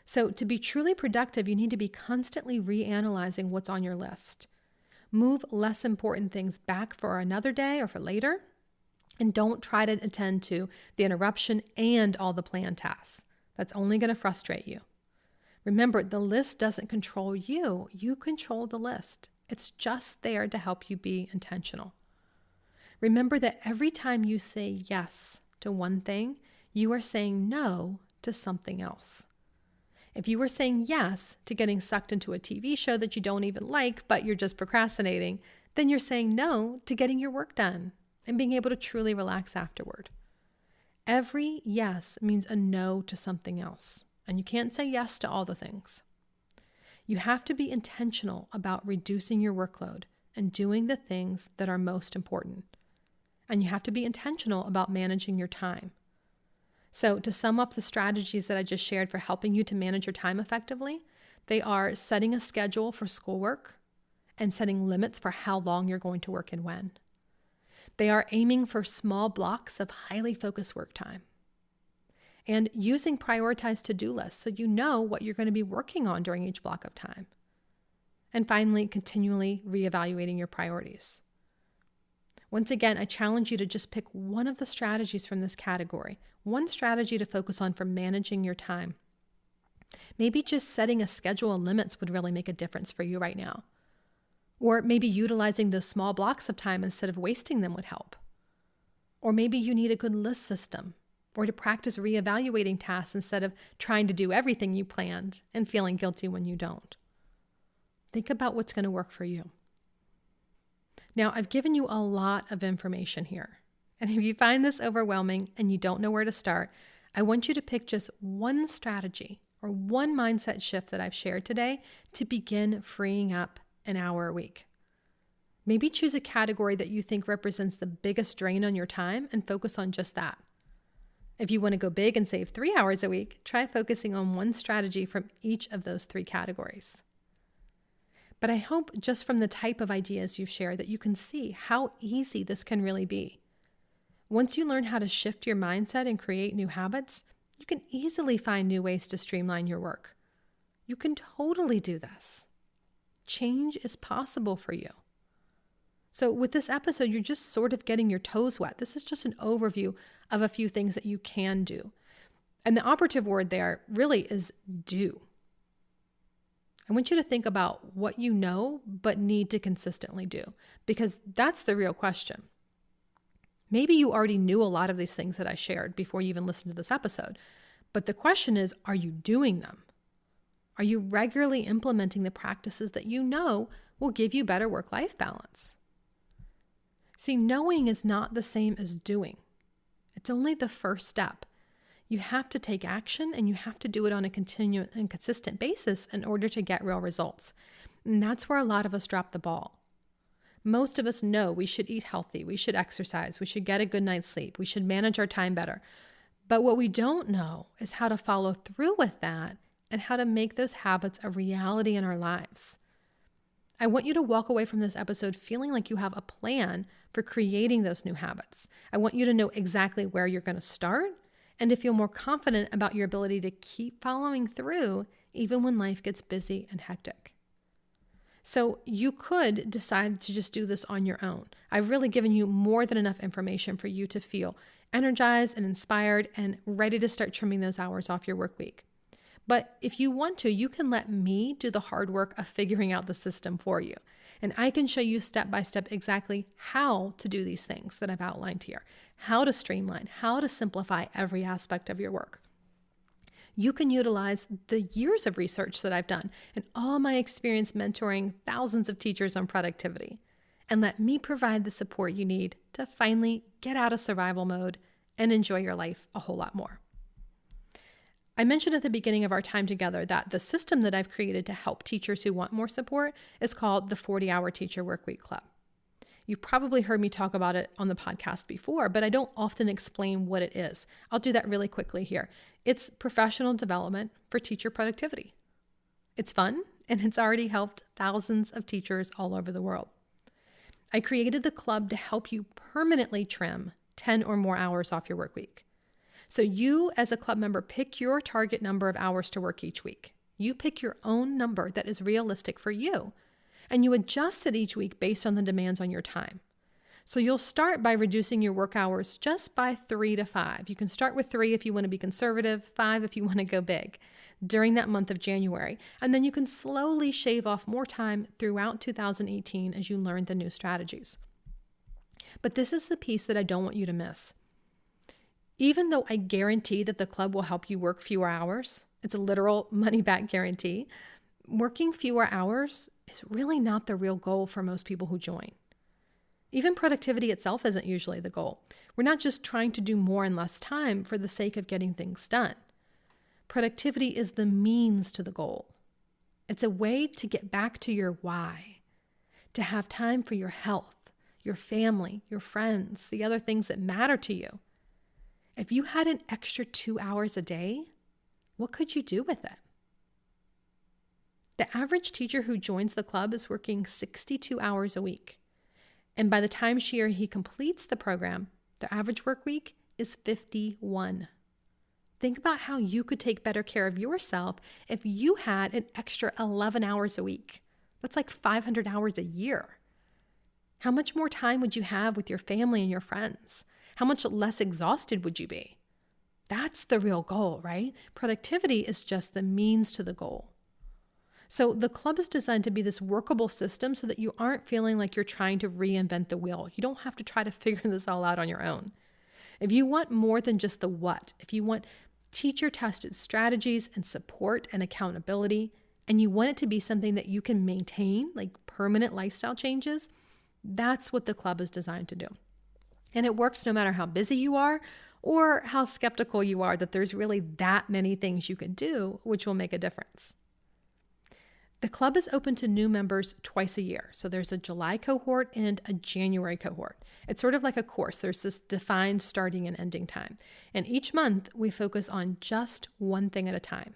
So to be truly productive, you need to be constantly reanalyzing what's on your list. Move less important things back for another day or for later, and don't try to attend to the interruption and all the planned tasks. That's only going to frustrate you. Remember, the list doesn't control you. You control the list. It's just there to help you be intentional. Remember that every time you say yes to one thing, you are saying no to something else. If you were saying yes to getting sucked into a TV show that you don't even like, but you're just procrastinating, then you're saying no to getting your work done and being able to truly relax afterward. Every yes means a no to something else, and you can't say yes to all the things. You have to be intentional about reducing your workload and doing the things that are most important. And you have to be intentional about managing your time. So to sum up the strategies that I just shared for helping you to manage your time effectively, they are setting a schedule for schoolwork and setting limits for how long you're going to work and when. They are aiming for small blocks of highly focused work time and using prioritized to-do lists so you know what you're going to be working on during each block of time. And finally, continually reevaluating your priorities. Once again, I challenge you to just pick one of the strategies from this category, one strategy to focus on for managing your time. Maybe just setting a schedule and limits would really make a difference for you right now. Or maybe utilizing those small blocks of time instead of wasting them would help. Or maybe you need a good list system, or to practice reevaluating tasks instead of trying to do everything you planned and feeling guilty when you don't. Think about what's going to work for you. Now, I've given you a lot of information here. And if you find this overwhelming and you don't know where to start, I want you to pick just one strategy or one mindset shift that I've shared today to begin freeing up an hour a week. Maybe choose a category that you think represents the biggest drain on your time and focus on just that. If you want to go big and save 3 hours a week, try focusing on one strategy from each of those 3 categories. But I hope just from the type of ideas you've shared that you can see how easy this can really be. Once you learn how to shift your mindset and create new habits, you can easily find new ways to streamline your work. You can totally do this. Change is possible for you. So with this episode, you're just sort of getting your toes wet. This is just an overview of a few things that you can do. And the operative word there really is do. I want you to think about what you know but need to consistently do, because that's the real question. Maybe you already knew a lot of these things that I shared before you even listened to this episode, but the question is, are you doing them? Are you regularly implementing the practices that you know will give you better work-life balance? See, knowing is not the same as doing. It's only the first step. You have to take action, and you have to do it on a continuous and consistent basis in order to get real results. And that's where a lot of us drop the ball. Most of us know we should eat healthy, we should exercise, we should get a good night's sleep, we should manage our time better. But what we don't know is how to follow through with that and how to make those habits a reality in our lives. I want you to walk away from this episode feeling like you have a plan for creating those new habits. I want you to know exactly where you're going to start and to feel more confident about your ability to keep following through even when life gets busy and hectic. So you could decide to just do this on your own. I've really given you more than enough information for you to feel energized and inspired and ready to start trimming those hours off your work week. But if you want to, you can let me do the hard work of figuring out the system for you. And I can show you step by step exactly how to do these things that I've outlined here, how to streamline, how to simplify every aspect of your work. You can utilize the years of research that I've done and all my experience mentoring thousands of teachers on productivity, and let me provide the support you need to finally get out of survival mode and enjoy your life a whole lot more. I mentioned at the beginning of our time together that the system that I've created to help teachers who want more support is called the 40-Hour Teacher Workweek Club. You've probably heard me talk about it on the podcast before, but I don't often explain what it is. I'll do that really quickly here. It's professional development for teacher productivity. It's fun, and it's already helped thousands of teachers all over the world. I created the club to help you permanently trim 10 or more hours off your work week. So you, as a club member, pick your target number of hours to work each week. You pick your own number that is realistic for you, and you adjust it each week based on the demands on your time. So you'll start by reducing your work hours just by 3 to 5. You can start with 3 if you want to be conservative, 5 if you want to go big during that month of January. And then you can slowly shave off more time throughout 2018 as you learn the new strategies. But this is the piece that I don't want you to miss. Even though I guarantee that the club will help you work fewer hours, it's a literal money-back guarantee, working fewer hours is really not the real goal for most people who join. Even productivity itself isn't usually the goal. We're not just trying to do more in less time for the sake of getting things done. Productivity is the means to the goal. It's a way to get back to your why, to have time for your health, your family, your friends, the other things that matter to you. If you had an extra 2 hours a day, what could you do with it? The average teacher who joins the club is working 62 hours a week. And by the time she or he completes the program, their average work week is 51. Think about how you could take better care of yourself if you had an extra 11 hours a week. That's like 500 hours a year. How much more time would you have with your family and your friends? How much less exhausted would you be? That's the real goal, right? Productivity is just the means to the goal. So the club is designed to be this workable system so that you aren't feeling like you're trying to reinvent the wheel. You don't have to try to figure this all out on your own. If you want more than just the what, if you want teacher-tested strategies and support and accountability, and you want it to be something that you can maintain, like permanent lifestyle changes, that's what the club is designed to do. And it works no matter how busy you are or how skeptical you are that there's really that many things you can do which will make a difference. The club is open to new members twice a year. So there's a July cohort and a January cohort. It's sort of like a course. There's this defined starting and ending time. And each month we focus on just one thing at a time.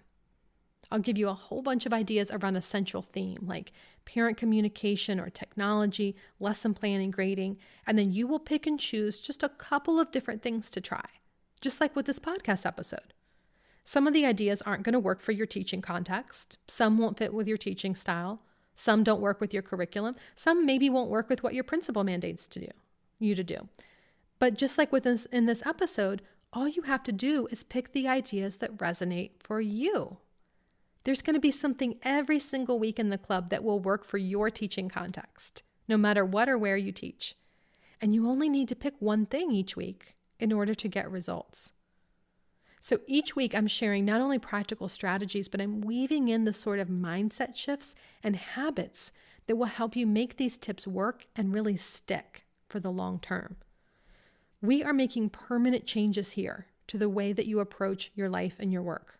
I'll give you a whole bunch of ideas around a central theme like parent communication or technology, lesson planning, grading, and then you will pick and choose just a couple of different things to try, just like with this podcast episode. Some of the ideas aren't going to work for your teaching context. Some won't fit with your teaching style. Some don't work with your curriculum. Some maybe won't work with what your principal mandates you to do. But just like with this, in this episode, all you have to do is pick the ideas that resonate for you. There's going to be something every single week in the club that will work for your teaching context, no matter what or where you teach. And you only need to pick one thing each week in order to get results. So each week I'm sharing not only practical strategies, but I'm weaving in the sort of mindset shifts and habits that will help you make these tips work and really stick for the long term. We are making permanent changes here to the way that you approach your life and your work.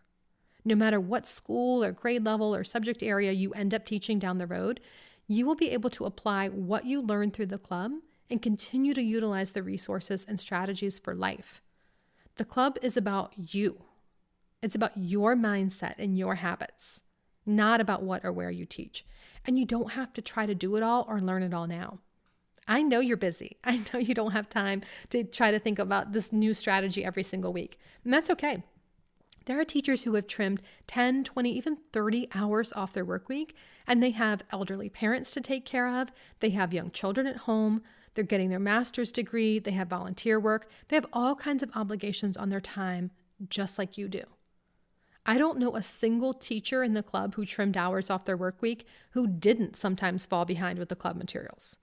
No matter what school or grade level or subject area you end up teaching down the road, you will be able to apply what you learned through the club and continue to utilize the resources and strategies for life. The club is about you. It's about your mindset and your habits, not about what or where you teach. And you don't have to try to do it all or learn it all now. I know you're busy. I know you don't have time to try to think about this new strategy every single week. And that's okay. There are teachers who have trimmed 10, 20, even 30 hours off their work week, and they have elderly parents to take care of. They have young children at home. They're getting their master's degree. They have volunteer work. They have all kinds of obligations on their time, just like you do. I don't know a single teacher in the club who trimmed hours off their work week who didn't sometimes fall behind with the club materials.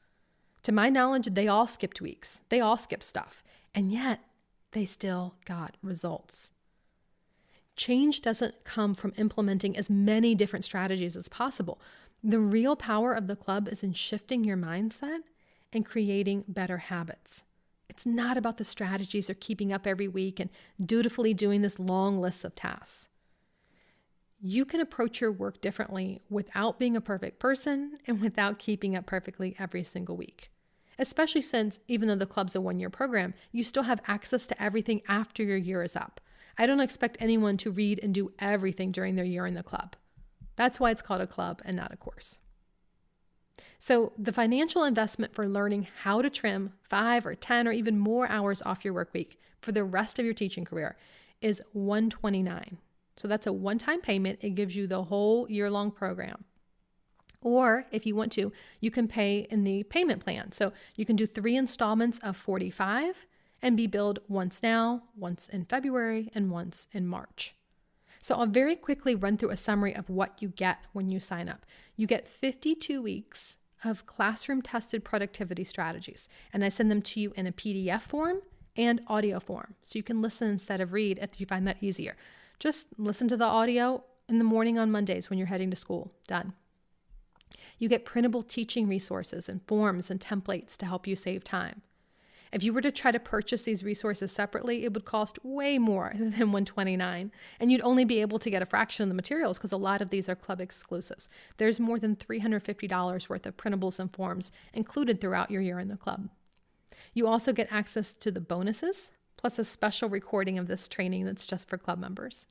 To my knowledge, they all skipped weeks. They all skipped stuff. And yet, they still got results. Change doesn't come from implementing as many different strategies as possible. The real power of the club is in shifting your mindset and creating better habits. It's not about the strategies or keeping up every week and dutifully doing this long list of tasks. you can approach your work differently without being a perfect person and without keeping up perfectly every single week. Especially since, even though the club's a 1-year program, you still have access to everything after your year is up. I don't expect anyone to read and do everything during their year in the club. That's why it's called a club and not a course. So the financial investment for learning how to trim 5 or 10 or even more hours off your work week for the rest of your teaching career is $129. So that's a one-time payment. It gives you the whole year-long program. Or if you want to, you can pay in the payment plan. So you can do 3 installments of $45 and be billed once now, once in February, and once in March. So I'll very quickly run through a summary of what you get when you sign up. You get 52 weeks of classroom-tested productivity strategies, and I send them to you in a PDF form and audio form, so you can listen instead of read if you find that easier. Just listen to the audio in the morning on Mondays when you're heading to school. Done. You get printable teaching resources and forms and templates to help you save time. If you were to try to purchase these resources separately, it would cost way more than $129, and you'd only be able to get a fraction of the materials because a lot of these are club exclusives. There's more than $350 worth of printables and forms included throughout your year in the club. You also get access to the bonuses, plus a special recording of this training that's just for club members,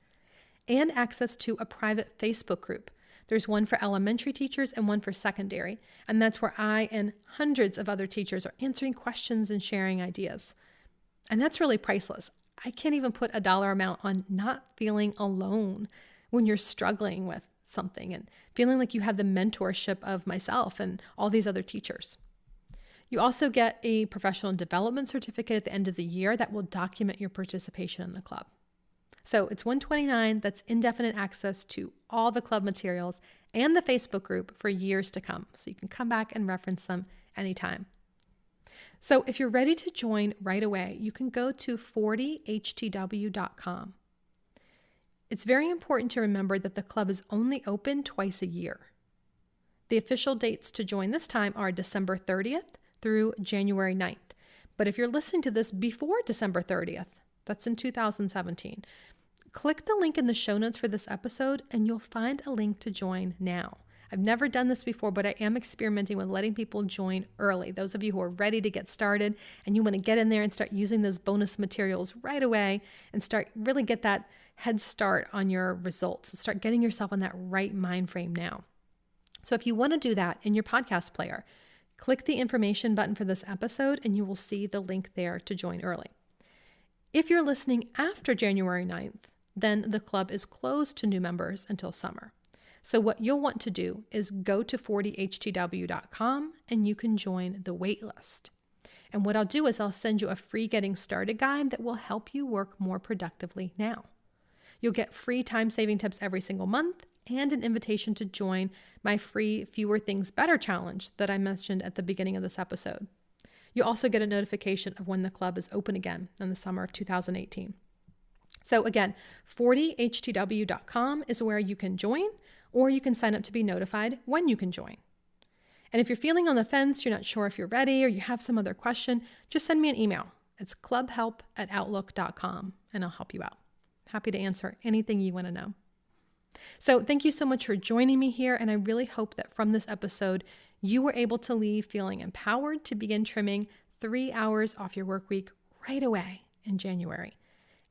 and access to a private Facebook group. There's one for elementary teachers and one for secondary, and that's where I and hundreds of other teachers are answering questions and sharing ideas. And that's really priceless. I can't even put a dollar amount on not feeling alone when you're struggling with something and feeling like you have the mentorship of myself and all these other teachers. You also get a professional development certificate at the end of the year that will document your participation in the club. So it's $129. That's indefinite access to all the club materials and the Facebook group for years to come. So you can come back and reference them anytime. So if you're ready to join right away, you can go to 40htw.com. It's very important to remember that the club is only open twice a year. The official dates to join this time are December 30th through January 9th. But if you're listening to this before December 30th, that's in 2017, click the link in the show notes for this episode and you'll find a link to join now. I've never done this before, but I am experimenting with letting people join early. Those of you who are ready to get started and you want to get in there and start using those bonus materials right away and really get that head start on your results. Start getting yourself on that right mind frame now. So if you want to do that in your podcast player, click the information button for this episode and you will see the link there to join early. If you're listening after January 9th, then the club is closed to new members until summer. So what you'll want to do is go to 40htw.com and you can join the wait list. And what I'll do is I'll send you a free getting started guide that will help you work more productively now. You'll get free time-saving tips every single month and an invitation to join my free Fewer Things Better challenge that I mentioned at the beginning of this episode. You'll also get a notification of when the club is open again in the summer of 2018. So again, 40htw.com is where you can join, or you can sign up to be notified when you can join. And if you're feeling on the fence, you're not sure if you're ready, or you have some other question, just send me an email. It's clubhelp@outlook.com, and I'll help you out. Happy to answer anything you want to know. So thank you so much for joining me here, and I really hope that from this episode, you were able to leave feeling empowered to begin trimming 3 hours off your work week right away in January.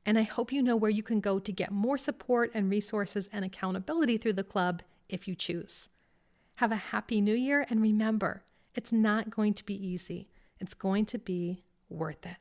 And I hope you know where you can go to get more support and resources and accountability through the club if you choose. Have a happy new year, and remember, it's not going to be easy. It's going to be worth it.